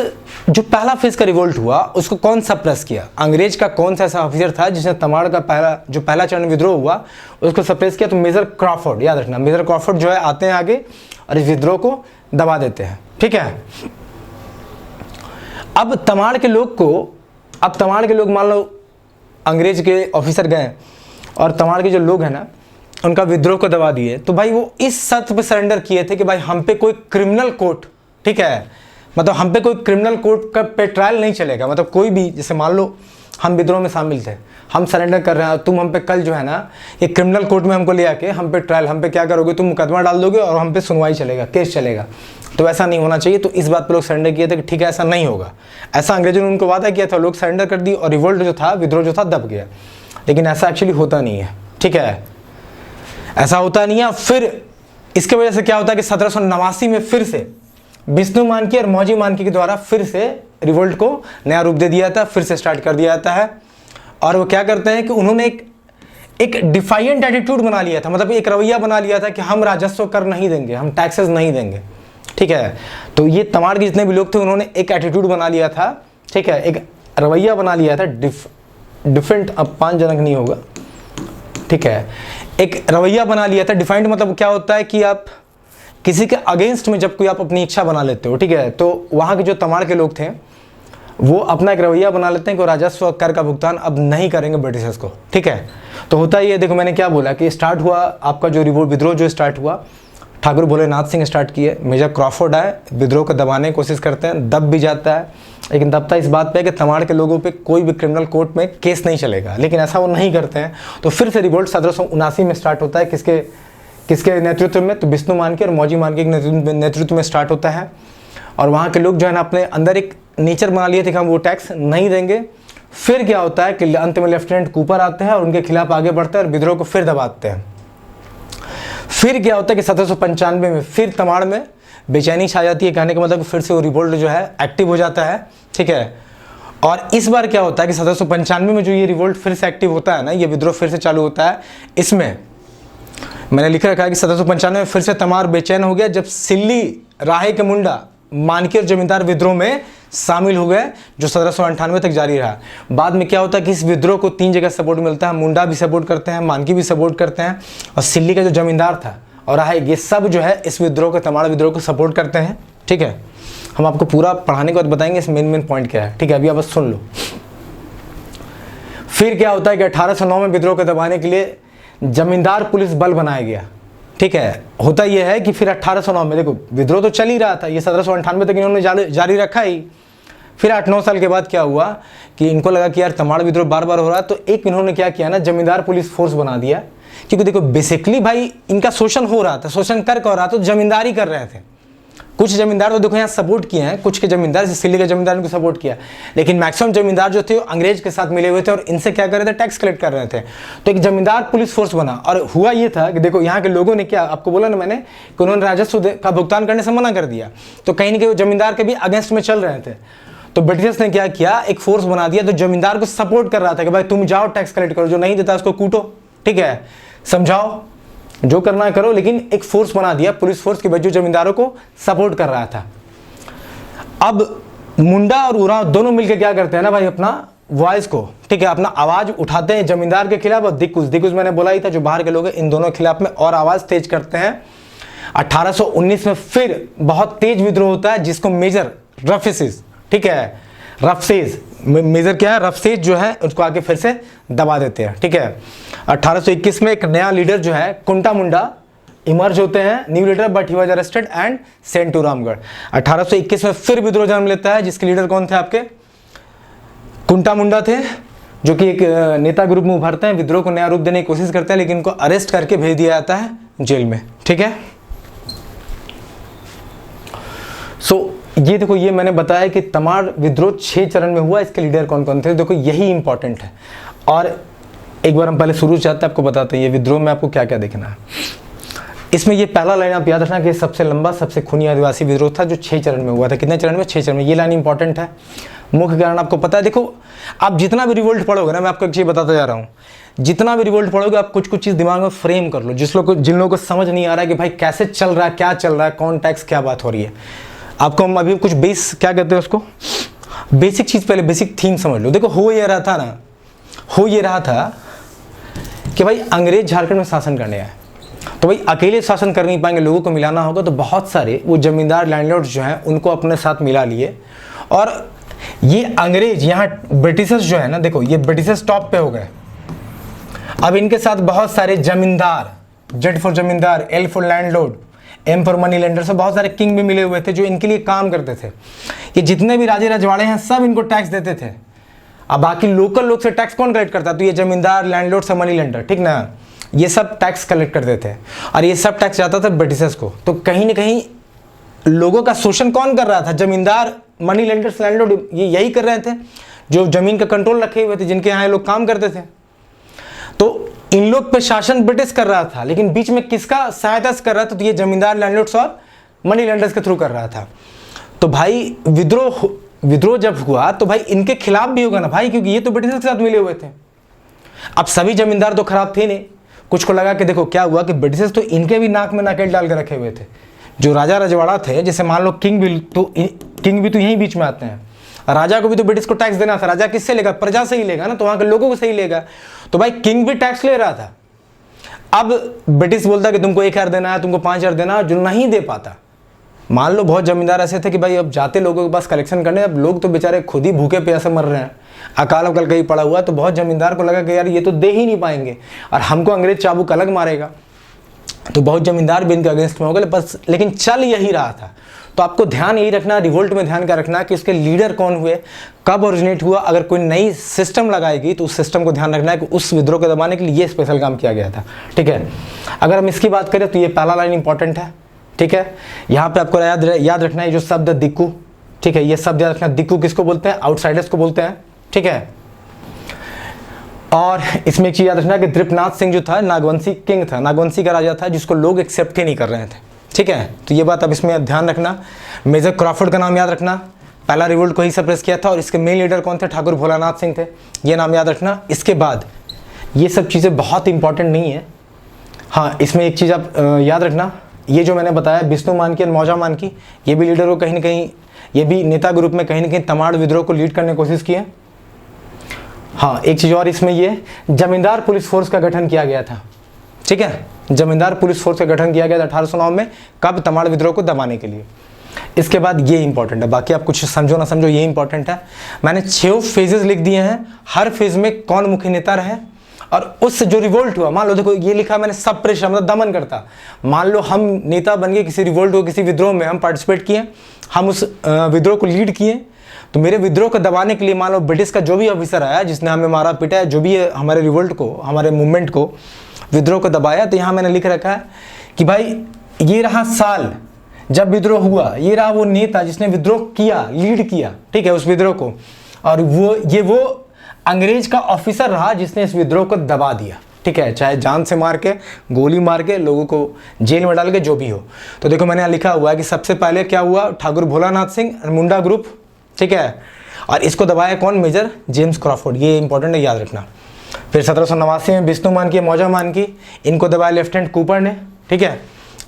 जो पहला फेज का रिवोल्ट हुआ उसको कौन सप्रेस किया? अंग्रेज का कौन सा ऐसा ऑफिसर था जिसने तमाड़ का पहला चरण विद्रोह हुआ उसको सप्रेस किया? तो मेजर क्रॉफोर्ड, याद रखना, मेजर क्रॉफोर्ड जो है आते हैं आगे और इस विद्रोह को दबा देते हैं, ठीक है। अब तमाड़ के लोग मान लो अंग्रेज के ऑफिसर गए और तमाड़ के जो लोग हैं ना उनका विद्रोह को दबा दिए, तो भाई वो इस शर्त पे सरेंडर किए थे कि भाई हम पे कोई क्रिमिनल कोर्ट, ठीक है, मतलब हम पे कोई क्रिमिनल कोर्ट का पे ट्रायल नहीं चलेगा। मतलब कोई भी, जैसे मान लो हम विद्रोह में शामिल थे, हम सरेंडर कर रहे हैं, तुम हम पे कल जो है ना ये क्रिमिनल कोर्ट में हमको ले आके हम पे ट्रायल, हम पे क्या करोगे, तुम मुकदमा डाल दोगे और हम पे सुनवाई चलेगा, केस चलेगा। तो ऐसा नहीं होना चाहिए। तो इस बात पर लोग सरेंडर किए थे कि ठीक है ऐसा नहीं होगा। ऐसा अंग्रेजों ने उनको वादा किया था, लोग सरेंडर कर दी और रिवोल्ट जो था, विद्रोह जो था, दब गया। लेकिन ऐसा एक्चुअली होता नहीं है, ठीक है, ऐसा होता नहीं है। फिर इसके वजह से क्या होता है कि 1789 में फिर से विष्णु मानकी और मौजी मानकी के द्वारा फिर से रिवोल्ट को नया रूप दे दिया जाता है, फिर से स्टार्ट कर दिया जाता है। और वो क्या करते हैं कि उन्होंने एक डिफाइंट एटीट्यूड बना लिया था, मतलब एक रवैया बना लिया था कि हम राजस्व कर नहीं देंगे, हम टैक्सेस नहीं देंगे, ठीक है। तो ये तमाड़ के जितने भी लोग थे उन्होंने एक एटीट्यूड बना लिया था, ठीक है, एक रवैया बना लिया था, डिफरेंट अपमानजनक नहीं होगा, ठीक है, एक रवैया बना लिया था। डिफाइंड मतलब क्या होता है कि आप किसी के अगेंस्ट में जब कोई आप अपनी इच्छा बना लेते हो, ठीक है, तो वहाँ के जो तमाड़ के लोग थे वो अपना एक रवैया बना लेते हैं कि राजस्व और कर का भुगतान अब नहीं करेंगे ब्रिटिशर्स को, ठीक है। तो होता ये, देखो मैंने क्या बोला कि स्टार्ट हुआ आपका जो विद्रोह जो स्टार्ट हुआ, ठाकुर भोलेनाथ सिंह स्टार्ट किए, मेजर क्रॉफोर्ड आए, विद्रोह को दबाने की कोशिश करते हैं, दब भी जाता है, लेकिन दबता इस बात पे कि तमाड़ के लोगों पे कोई भी क्रिमिनल कोर्ट में केस नहीं चलेगा। लेकिन ऐसा वो नहीं करते हैं। तो फिर से रिवोल्ट 1779 में स्टार्ट होता है, किसके नेतृत्व में? तो विष्णु मानकी और मौजी मानकी के नेतृत्व में स्टार्ट होता है। और वहाँ के लोग जो है ना अपने अंदर एक नेचर बना लिए थे कि हम वो टैक्स नहीं देंगे। फिर क्या होता है कि अंत में लेफ्टिनेंट कूपर आते हैं और उनके खिलाफ आगे बढ़ते हैं और विद्रोह को फिर दबाते हैं। फिर क्या होता है कि 1795 में फिर तमाड़ में बेचैनी छा जाती है, कहने का मतलब फिर से वो रिवोल्ट जो है एक्टिव हो जाता है, ठीक है। और इस बार क्या होता है कि 1795 में जो ये रिवोल्ट फिर से एक्टिव होता है ना, ये विद्रोह फिर से चालू होता है। इसमें मैंने लिख रखा है कि 1795 में फिर से तमाड़ बेचैन हो गया जब सिल्ली राहे के मुंडा मानकी और जमींदार विद्रोह में शामिल हो गए, जो 1798 तक जारी रहा। बाद में क्या होता है कि इस विद्रोह को 3 जगह सपोर्ट मिलता है, मुंडा भी सपोर्ट करते हैं, मानकी भी सपोर्ट करते हैं, और सिल्ली का जो जमींदार था और राहे, ये सब जो है इस विद्रोह को, तमाड़ विद्रोह को सपोर्ट करते हैं, ठीक है। हम आपको पूरा पढ़ाने के बाद बताएंगे इस मेन पॉइंट क्या है, ठीक है। अभी आप बस सुन लो। फिर क्या होता है कि 1809 में विद्रोह को दबाने के लिए जमींदार पुलिस बल बनाया गया, ठीक है। होता यह है कि फिर 1809 में, देखो विद्रोह तो चल ही रहा था, ये 1798 तक इन्होंने जारी रखा ही। फिर 8-9 साल के बाद क्या हुआ कि इनको लगा कि यार तमाड़ विद्रोह बार बार हो रहा है, तो एक इन्होंने क्या किया ना, जमींदार पुलिस फोर्स बना दिया। क्योंकि देखो बेसिकली भाई इनका शोषण हो रहा था, शोषण कर रहा था, तो जमींदारी कर रहे थे। कुछ जमींदार तो देखो यहाँ सपोर्ट किए हैं, कुछ के जमींदार, सिल्ली के जमींदार इनको सपोर्ट किया, लेकिन मैक्सिमम जमींदार जो थे वो अंग्रेज के साथ मिले हुए थे और इनसे क्या कर रहे थे, टैक्स कलेक्ट कर रहे थे। तो एक जमींदार पुलिस फोर्स बना। और हुआ ये था कि देखो यहाँ के लोगों ने क्या, आपको बोला ना मैंने कि उन्होंने राजस्व का भुगतान करने से मना कर दिया, तो कहीं ना कहीं वो जमींदार के भी अगेंस्ट में चल रहे थे। तो ब्रिटिशर्स ने क्या किया, एक फोर्स बना दिया, तो जमींदार को सपोर्ट कर रहा था कि भाई तुम जाओ टैक्स कलेक्ट करो, जो नहीं देता उसको कूटो, ठीक है, समझाओ, जो करना है करो। लेकिन एक फोर्स बना दिया, पुलिस फोर्स, के बाद जो जमींदारों को सपोर्ट कर रहा था। अब मुंडा और उरांव दोनों मिलकर क्या करते हैं ना भाई, अपना वॉइस को, ठीक है, अपना आवाज उठाते हैं जमींदार के खिलाफ। और दिक्कुज मैंने बोला ही था, जो बाहर के लोग हैं, इन दोनों के खिलाफ में और आवाज तेज करते हैं। 1819 में फिर बहुत तेज विद्रोह होता है, जिसको मेजर रफसेज, ठीक है, रफसेज, मेजर क्या है, रफसेज जो है उसको आके फिर से दबा देते हैं, ठीक है। 1821 में एक नया लीडर जो है कुंटा मुंडा इमर्ज होते हैं new leader, but he was arrested and sent to Ramgarh. 1821 में फिर विद्रोह जन्म लेता है, जिसके लीडर कौन थे आपके? कुंटा मुंडा थे, जो कि एक नेता ग्रुप में उभरते हैं, विद्रोह को नया रूप देने की कोशिश करते हैं, लेकिन इनको अरेस्ट करके भेज दिया जाता है जेल में। ठीक है, ये देखो, ये मैंने बताया कि तमाड़ विद्रोह 6 चरण में हुआ, इसके लीडर कौन कौन थे। देखो यही इंपॉर्टेंट है। और एक बार हम पहले शुरू से जाते हैं, आपको बताते हैं ये विद्रोह में आपको क्या क्या देखना है। इसमें ये पहला लाइन आप याद रखना कि सबसे लंबा, सबसे खूनी आदिवासी विद्रोह था, जो 6 चरण में हुआ था। कितने चरण में? 6 चरण में। ये लाइन इंपॉर्टेंट है। मुख्य कारण आपको पता है। देखो आप जितना भी रिवोल्ट पढ़ोगे ना, मैं आपको एक चीज़ बताता जा रहा हूँ, जितना भी रिवोल्ट पढ़ोगे आप कुछ कुछ चीज़ दिमाग में फ्रेम कर लो। जिन लोगों को समझ नहीं आ रहा है कि भाई कैसे चल रहा है, क्या चल रहा है, कॉन्टेक्स्ट क्या बात हो रही है, आपको हम अभी कुछ बेस, क्या कहते हैं उसको, बेसिक चीज़, पहले बेसिक थीम समझ लो। देखो हो ये रहा था कि भाई अंग्रेज झारखंड में शासन करने आए, तो भाई अकेले शासन कर नहीं पाएंगे, लोगों को मिलाना होगा। तो बहुत सारे वो जमींदार लैंडलॉर्ड्स जो हैं उनको अपने साथ मिला लिए, और ये अंग्रेज यहाँ ब्रिटिशर्स जो है ना, देखो ये ब्रिटिशर्स टॉप पे हो गए। अब इनके साथ बहुत सारे zamindar, Z for zamindar, L for landlord, M for money lender, से बहुत सारे किंग भी मिले हुए थे जो इनके लिए काम करते थे। ये जितने भी राजे रजवाड़े हैं सब इनको टैक्स देते थे। अब बाकी लोकल लोग से टैक्स कौन कलेक्ट करता? तो ये जमींदार, लैंडलॉर्ड से मनी लेंडर, ठीक ना, ये सब टैक्स कलेक्ट करते थे, और ये सब टैक्स जाता था ब्रिटिशर्स को। तो कहीं ना कहीं लोगों का शोषण कौन कर रहा था? जमींदार, मनी लेंडर्स, लैंडलॉर्ड, ये यही कर रहे थे, जो जमीन का कंट्रोल रखे हुए थे, जिनके यहाँ लोग काम करते थे। तो इन लोग पे शासन ब्रिटिश कर रहा था, लेकिन बीच में किसका सहायता से कर रहा था? तो ये जमींदार, लैंडलॉर्ड्स और मनी लेंडर्स के थ्रू कर रहा था। तो भाई विद्रोह जब हुआ तो भाई इनके खिलाफ भी होगा ना भाई, क्योंकि ये तो ब्रिटिश के साथ मिले हुए थे। अब सभी जमींदार तो खराब थे नहीं, कुछ को लगा कि देखो क्या हुआ कि ब्रिटिश तो इनके भी नाक में नाकेल डाल के रखे हुए थे। जो राजा रजवाड़ा थे, जैसे मान लो किंग भी तो यहीं बीच में आते हैं, राजा को भी तो ब्रिटिश को टैक्स देना था। राजा किससे लेगा? प्रजा से ही लेगा ना, तो वहां के लोगों को सही लेगा। तो भाई किंग भी टैक्स ले रहा था। अब ब्रिटिश बोलता कि तुमको 1000 देना है, तुमको 5000 देना है, जो नहीं दे पाता। मान लो बहुत जमींदार ऐसे थे कि भाई अब जाते लोगों के पास कलेक्शन करने, अब लोग तो बेचारे खुद ही भूखे प्यासे मर रहे हैं, अकाल वकाल कहीं पड़ा हुआ। तो बहुत जमींदार को लगा कि यार ये तो दे ही नहीं पाएंगे और हमको अंग्रेज चाबुक अलग मारेगा। तो बहुत जमींदार भी इनके अगेंस्ट में हो गए, बस लेकिन चल यही रहा था। तो आपको ध्यान यही रखना, रिवोल्ट में ध्यान क्या रखना कि उसके लीडर कौन हुए, कब ओरिजिनेट हुआ। अगर कोई नई सिस्टम लगाएगी तो उस सिस्टम को ध्यान रखना है कि उस विद्रोह को दबाने के लिए ये स्पेशल काम किया गया था। ठीक है, अगर हम इसकी बात करें तो ये पहला लाइन इंपॉर्टेंट है। ठीक है, यहाँ पे आपको याद रखना है जो शब्द दिक्कू। ठीक है, ये शब्द याद रखना। दिक्कू किसको बोलते हैं? आउटसाइडर्स को बोलते हैं। ठीक है, और इसमें एक चीज याद रखना कि दृपनाथ सिंह जो था नागवंशी किंग था, नागवंशी का राजा था, जिसको लोग एक्सेप्ट ही नहीं कर रहे थे। ठीक है, तो ये बात अब इसमें ध्यान रखना। मेजर क्रॉफोर्ड का नाम याद रखना, पहला रिवोल्ट को ही सप्रेस किया था, और इसके मेन लीडर कौन थे? ठाकुर भोलानाथ सिंह थे। ये नाम याद रखना। इसके बाद ये सब चीज़ें बहुत इंपॉर्टेंट नहीं है। हाँ, इसमें एक चीज़ आप याद रखना, ये जो मैंने बताया विष्णु मानकी और मौजा मानकी, ये भी लीडर को कहीं ना कहीं, ये भी नेता ग्रुप में कहीं ना कहीं तमाड़ विद्रोह को लीड करने की कोशिश किए। हाँ, एक चीज़ और इसमें ये जमींदार पुलिस फोर्स का गठन किया गया था। ठीक है, जमींदार पुलिस फोर्स का गठन किया गया था 1809 में। कब? तमाड़ विद्रोह को दबाने के लिए। इसके बाद ये इंपॉर्टेंट है, बाकी आप कुछ समझो ना समझो, ये इंपॉर्टेंट है। मैंने 6 फेजेस लिख दिए हैं, हर फेज में कौन मुख्य नेता रहे और उससे जो रिवोल्ट हुआ। मान लो देखो ये लिखा मैंने, सब प्रेशर मतलब दमन करता। मान लो हम नेता बन गए, किसी रिवोल्ट हो, किसी विद्रोह में हम पार्टिसिपेट किए, हम उस विद्रोह को लीड किए, तो मेरे विद्रोह को दबाने के लिए मान लो ब्रिटिश का जो भी ऑफिसर आया, जिसने हमें मारा पिटाया, जो भी हमारे रिवोल्ट को, हमारे मूवमेंट को, विद्रोह को दबाया, तो यहाँ मैंने लिख रखा है कि भाई ये रहा साल जब विद्रोह हुआ, ये रहा वो नेता जिसने विद्रोह किया, लीड किया। ठीक है, उस विद्रोह को, और वो अंग्रेज का ऑफिसर रहा जिसने इस विद्रोह को दबा दिया। ठीक है, चाहे जान से मार के, गोली मार के, लोगों को जेल में डाल के, जो भी हो। तो देखो मैंने यहाँ लिखा हुआ है कि सबसे पहले क्या हुआ? ठाकुर भोलानाथ सिंह, मुंडा ग्रुप। ठीक है, और इसको दबाया कौन? Major James Crawford. ये इंपॉर्टेंट है, याद रखना। फिर 1789 में विष्णु मानकी, मौजा मानकी, इनको दबाया लेफ्टिनेंट कूपर ने। ठीक है,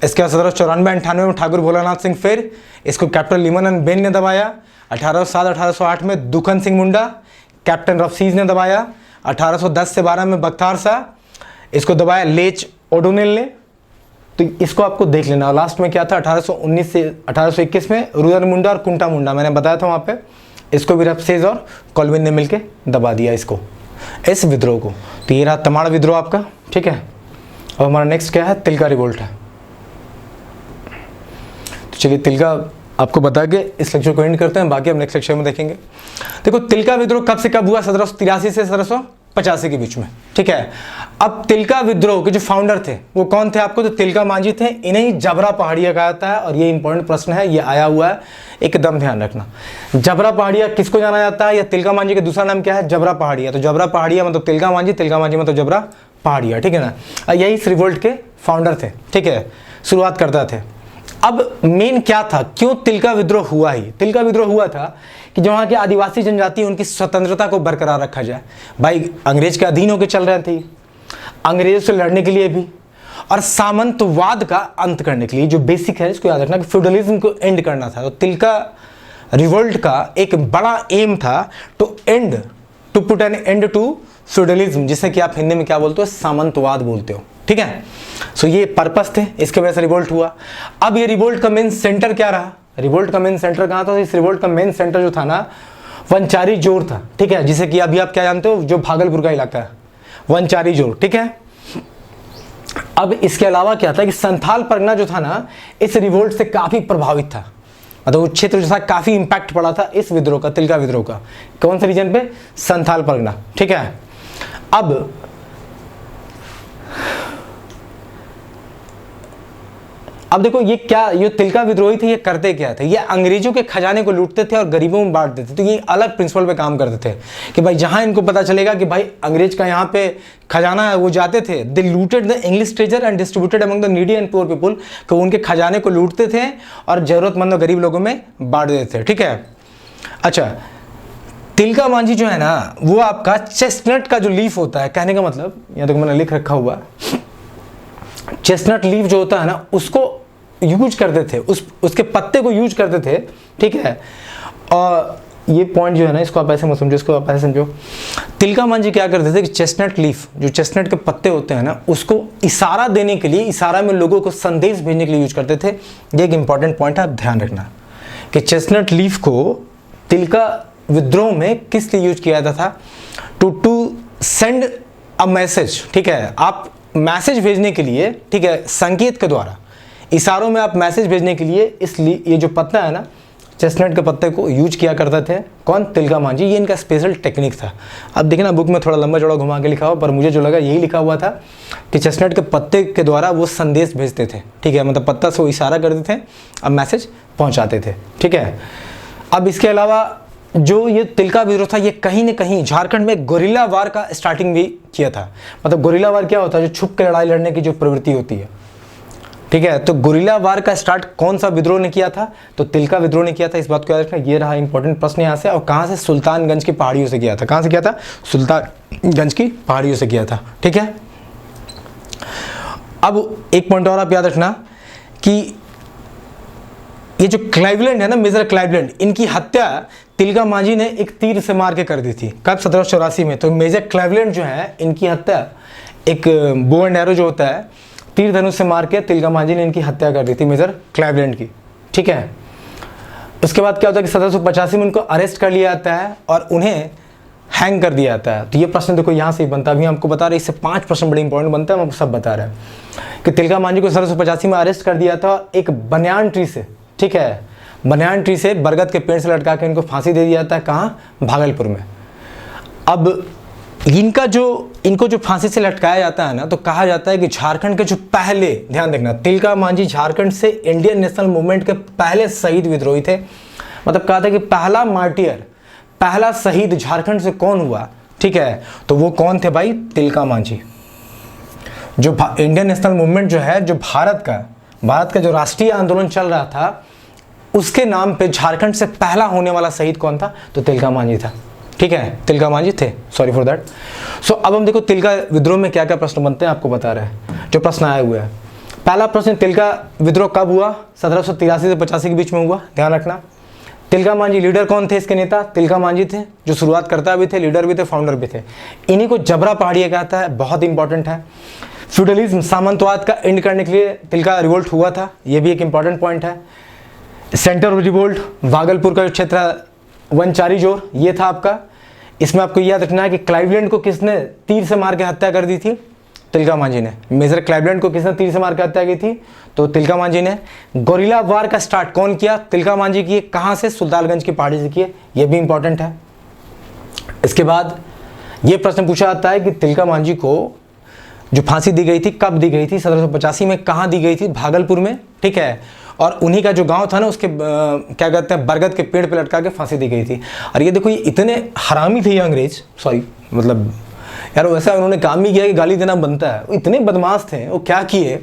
इसके बाद 1794-98 में ठाकुर भोलानाथ सिंह, फिर इसको कैप्टन लिमन एंड बेन ने दबाया। 1807-1808 में दुखन सिंह मुंडा, कैप्टन रफसीज ने दबाया। 1810 से 12 में बख्तार शाह, इसको दबाया लेच ओडोनिल ने। तो इसको आपको देख लेना। और लास्ट में क्या था? 1819 से 1821 में रुदर मुंडा और कुंटा मुंडा, मैंने बताया था वहाँ पे, इसको भी रफसेज और कॉल्विन ने मिलके दबा दिया इसको, इस विद्रोह को। तो ये रहा तमाड़ विद्रोह आपका। ठीक है, और हमारा नेक्स्ट क्या है? तिलका रिवोल्ट है। तो चलिए तिलका आपको बता के इस लेक्चर को एंड करते हैं, बाकी हम नेक्स्ट लेक्चर में देखेंगे। देखो तिलका विद्रोह कब से कब हुआ? 1783 से 1785 के बीच में, ठीक है। अब तिलका विद्रोह के जो फाउंडर थे वो कौन थे आपको? तो तिलका मांझी थे। इन्हें ही जबरा पहाड़िया कहा जाता है और ये इंपॉर्टेंट प्रश्न है, ये आया हुआ है, एकदम ध्यान रखना। जबरा पहाड़िया किसको जाना जाता है, या तिलका मांझी का दूसरा नाम क्या है? जबरा पहाड़िया। तो जबरा पहाड़िया मतलब तिलका मांझी, तिलका मांझी मतलब जबरा पहाड़िया, ठीक है ना। यही इस रिवोल्ट के फाउंडर थे, ठीक है, शुरुआत करता थे। अब मेन क्या था, क्यों तिलका विद्रोह हुआ? ही तिलका विद्रोह हुआ था कि जो वहाँ के आदिवासी जनजाति उनकी स्वतंत्रता को बरकरार रखा जाए। भाई अंग्रेज के अधीन होकर चल रहे थे, अंग्रेजों से लड़ने के लिए भी, और सामंतवाद का अंत करने के लिए। जो बेसिक है इसको याद रखना कि फ्यूडलिज्म को एंड करना था। तो तिलका रिवोल्ट का एक बड़ा एम था to put an end to feudalism, जिसे कि आप हिंदी में क्या बोलते हो? सामंतवाद बोलते हो, ठीक है। सो ये पर्पस थे, इसके वजह से रिवोल्ट हुआ। अब ये रिवोल्ट का मेन सेंटर क्या रहा? रिवोल्ट का मेन सेंटर कहाँ था? इस रिवोल्ट का मेन सेंटर जो था ना, वंचारी जोर था, ठीक है, जिसे कि अभी आप क्या जानते हो, जो भागलपुर का इलाका है, वंचारी जोर, ठीक है। अब इसके अलावा क्या था कि संथाल परगना जो था ना, इस रिवोल्ट से काफी प्रभावित था। मतलब वो क्षेत्र जो था काफी इंपैक्ट पड़ा था इस विद्रोह का, तिलका विद्रोह का। कौन से रीजन पे? संथाल परगना, ठीक है। अब देखो ये क्या, ये तिलका विद्रोही थे, ये करते क्या थे? ये अंग्रेजों के खजाने को लूटते थे और गरीबों में बांट देते थे। तो ये अलग प्रिंसिपल पे काम करते थे कि भाई जहां इनको पता चलेगा कि भाई अंग्रेज का यहाँ पे खजाना है, वो जाते थे। They looted the English treasure and distributed among the needy and poor people. तो उनके खजाने को लूटते थे और जरूरतमंद और गरीब लोगों में बांट देते थे, ठीक है। अच्छा, तिलका मांझी जो है ना, वो आपका चेस्टनट का जो लीफ होता है, कहने का मतलब, यहाँ तक मैंने लिख रखा हुआ, चेस्टनट लीफ जो होता है ना, उसको यूज करते थे, उसके पत्ते को यूज करते थे, ठीक है। और ये पॉइंट जो है ना, इसको आप ऐसे मत समझो, इसको आप ऐसे समझो। तिलका मांझी क्या करते थे कि चेस्टनट लीफ, जो चेस्टनट के पत्ते होते हैं ना, उसको इशारा देने के लिए, इशारा में लोगों को संदेश भेजने के लिए यूज करते थे। ये एक इंपॉर्टेंट पॉइंट है, आप ध्यान रखना कि चेस्टनट लीफ को तिलका विद्रोह में किस लिए यूज किया जाता था? टू सेंड अ मैसेज, ठीक है। आप मैसेज भेजने के लिए, ठीक है, संकेत के द्वारा, इशारों में आप मैसेज भेजने के लिए, इसलिए ये जो पत्ता है ना, चेस्टनट के पत्ते को यूज किया करते थे। कौन? तिलका मांझी। ये इनका स्पेशल टेक्निक था। अब देखना बुक में थोड़ा लंबा चौड़ा घुमा के लिखा हुआ, पर मुझे जो लगा यही लिखा हुआ था कि चेस्टनट के पत्ते के द्वारा वो संदेश भेजते थे, ठीक है। मतलब पत्ता से वो इशारा करते थे, अब मैसेज पहुंचाते थे, ठीक है। अब इसके अलावा जो ये तिलका विद्रोह था, ये कहीं न कहीं झारखंड में गोरिल्ला वार का स्टार्टिंग भी किया था। मतलब गोरिल्ला वार क्या होता है? जो छुप के लड़ाई लड़ने की जो प्रवृत्ति होती है, ठीक है। तो गोरिल्ला वार का स्टार्ट कौन सा विद्रोह ने किया था? तो तिलका विद्रोह ने किया था। इस बात को याद रखना। ये रहा इंपॉर्टेंट प्रश्न यहाँ से। और कहाँ से? सुल्तानगंज की पहाड़ियों से किया था। कहाँ से किया था? सुल्तानगंज की पहाड़ियों से किया था, ठीक है। अब एक पॉइंट और आप याद रखना कि ये जो क्लाइवलैंड है ना, मेजर क्लाइवलैंड, इनकी हत्या तिलका मांझी ने एक तीर से मार के कर दी थी। कब? 1784 में। तो मेजर क्लाइवलैंड जो है, इनकी हत्या एक बो एंड एरो जो होता है, तीर धनुष से मार के तिलका मांझी ने इनकी हत्या कर दी थी, मेजर क्लाइवलैंड की, ठीक है। उसके बाद क्या होता है कि 1785 में उनको अरेस्ट कर लिया जाता है और उन्हें हैंग कर दिया जाता है। तो ये प्रश्न देखो यहाँ से ही बनता है, अभी हमको बता रहे, इससे 5 प्रश्न बड़े इंपॉर्टेंट बनता है, हम सब बता रहे हैं कि तिलका मांझी को 1785 में अरेस्ट कर दिया था एक बनियान ट्री से, ठीक है, बनियान ट्री से, बरगद के पेड़ से लटका के इनको फांसी दे दिया जाता है। कहाँ? भागलपुर में। अब इनको जो फांसी से लटकाया जाता है ना, तो कहा जाता है कि झारखंड के जो पहले, ध्यान देखना, तिलका मांझी झारखंड से इंडियन नेशनल मूवमेंट के पहले शहीद विद्रोही थे। मतलब कहा था कि पहला मार्टियर, पहला शहीद झारखंड से कौन हुआ, ठीक है। तो वो कौन थे भाई? तिलका मांझी। जो इंडियन नेशनल मूवमेंट जो है, जो भारत का जो राष्ट्रीय आंदोलन चल रहा था, उसके नाम पे झारखंड से पहला होने वाला शहीद कौन था? तो तिलका मांझी था, ठीक है, तिलका मांझी थे, सॉरी फॉर दैट। सो अब हम देखो तिलका विद्रोह में क्या क्या प्रश्न बनते हैं, आपको बता रहे हैं जो प्रश्न आए हुए हैं। पहला प्रश्न, तिलका विद्रोह कब हुआ? 1783 से 85 के बीच में हुआ, ध्यान रखना। तिलका मांझी लीडर कौन थे? इसके नेता तिलका मांझी थे, जो शुरुआत करता भी थे, लीडर भी थे, फाउंडर भी थे। इन्हीं को जबरा पहाड़िया कहता है, बहुत इंपॉर्टेंट है। फ्यूडलिज्म, सामंतवाद का एंड करने के लिए तिलका रिवोल्ट हुआ था, यह भी एक इंपॉर्टेंट पॉइंट है। सेंटर ऑफ रिवोल्ट भागलपुर का जो क्षेत्र वंचारी जोर, ये था आपका। इसमें आपको याद रखना है कि क्लाइवलैंड को किसने तीर से मार के हत्या कर दी थी? तिलका मांझी ने। मेजर क्लाइवलैंड को किसने तीर से मार कर हत्या की थी? तो तिलका मांझी ने। गोरिल्ला वार का स्टार्ट कौन किया? तिलका मांझी किए। कहाँ से? सुल्तानगंज की पहाड़ी से किए। ये भी इंपॉर्टेंट है। इसके बाद ये प्रश्न पूछा जाता है कि तिलका मांझी को जो फांसी दी गई थी कब दी गई थी? 1785 में। कहाँ दी गई थी? भागलपुर में, ठीक है। और उन्हीं का जो गांव था ना, उसके क्या कहते हैं, बरगद के पेड़ पे लटका के फांसी दी गई थी। और ये देखो, ये इतने हरामी थे ये अंग्रेज, सॉरी मतलब यार वैसा उन्होंने काम ही किया कि गाली देना बनता है। वो इतने बदमाश थे। वो क्या किए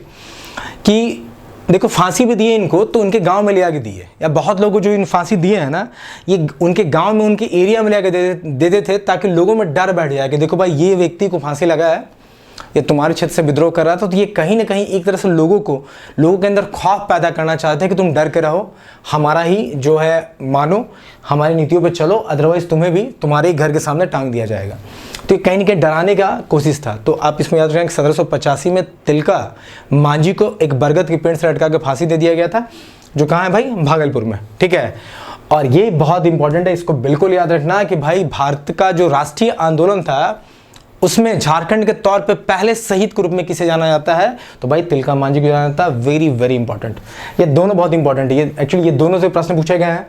कि देखो, फांसी भी दिए इनको तो उनके गांव में ले आके दिए। या बहुत लोगों को जो इन फांसी दिए हैं ना, ये उनके गांव में, उनके एरिया में ले आके देते थे, ताकि लोगों में डर बैठ जाए कि देखो भाई, ये व्यक्ति को फांसी लगा है, ये तुम्हारे क्षेत्र से विद्रोह कर रहा था। तो ये कहीं ना कहीं एक तरह से लोगों के अंदर खौफ पैदा करना चाहते हैं कि तुम डर के रहो, हमारा ही जो है मानो, हमारी नीतियों पे चलो, अदरवाइज तुम्हें भी तुम्हारे ही घर के सामने टांग दिया जाएगा। तो ये कहीं ना कहीं डराने का कोशिश था। तो आप इसमें याद रखें कि 1785 में तिलका मांझी को एक बरगद के पेड़ से लटका के फांसी दे दिया गया था, जो कहाँ है भाई? भागलपुर में, ठीक है। और ये बहुत इंपॉर्टेंट है, इसको बिल्कुल याद रखना कि भाई भारत का जो राष्ट्रीय आंदोलन था, उसमें झारखंड के तौर पे पहले शहीद के रूप में किसे जाना जाता है? तो भाई तिलका मांझी को जाना जाता है। Very very important. ये दोनों बहुत इंपॉर्टेंट है। ये एक्चुअली ये दोनों से प्रश्न पूछे गए हैं,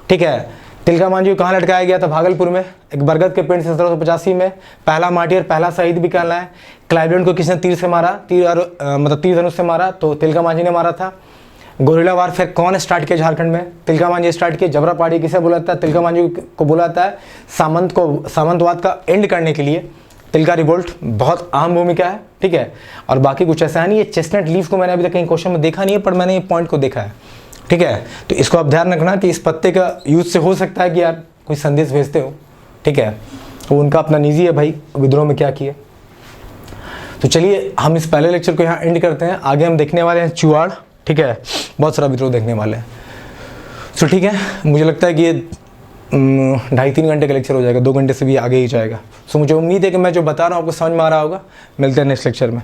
ठीक है। तिलका मांझी को कहाँ लटकाया गया था? भागलपुर में, एक बरगद के पेड़ से 1785 में। पहला मार्टियर, पहला शहीद भी कहला है। क्लाइवलैंड को किसने तीर से मारा? मतलब तीर धनुष से मारा, तो तिलका मांझी ने मारा था। गोरिल्ला वारफेयर कौन स्टार्ट किया झारखंड में? तिलका मांझी स्टार्ट किया। जबरा पहाड़ी किसे बोला जाता है? तिलका मांझी को बोला जाता है। सामंतवाद का एंड करने के लिए तिलका रिवोल्ट बहुत अहम भूमिका है, ठीक है। और बाकी कुछ ऐसा है नहीं। ये चेस्टनट लीफ को मैंने अभी तक कहीं क्वेश्चन में देखा नहीं है, पर मैंने ये पॉइंट को देखा है, ठीक है। तो इसको आप ध्यान रखना कि इस पत्ते का यूज से हो सकता है कि यार कोई संदेश भेजते हो, ठीक है। वो उनका अपना निजी है भाई, विद्रोह में क्या किए। तो चलिए हम इस पहले लेक्चर को यहाँ एंड करते हैं। आगे हम देखने वाले हैं चुवाड़, ठीक है। बहुत सारा विद्रोह देखने वाले हैं। तो ठीक है, मुझे लगता है कि ये 2.5-3 घंटे का लेक्चर हो जाएगा, 2 घंटे से भी आगे ही जाएगा। सो मुझे उम्मीद है कि मैं जो बता रहा हूँ आपको समझ में आ रहा होगा। मिलते हैं नेक्स्ट लेक्चर में।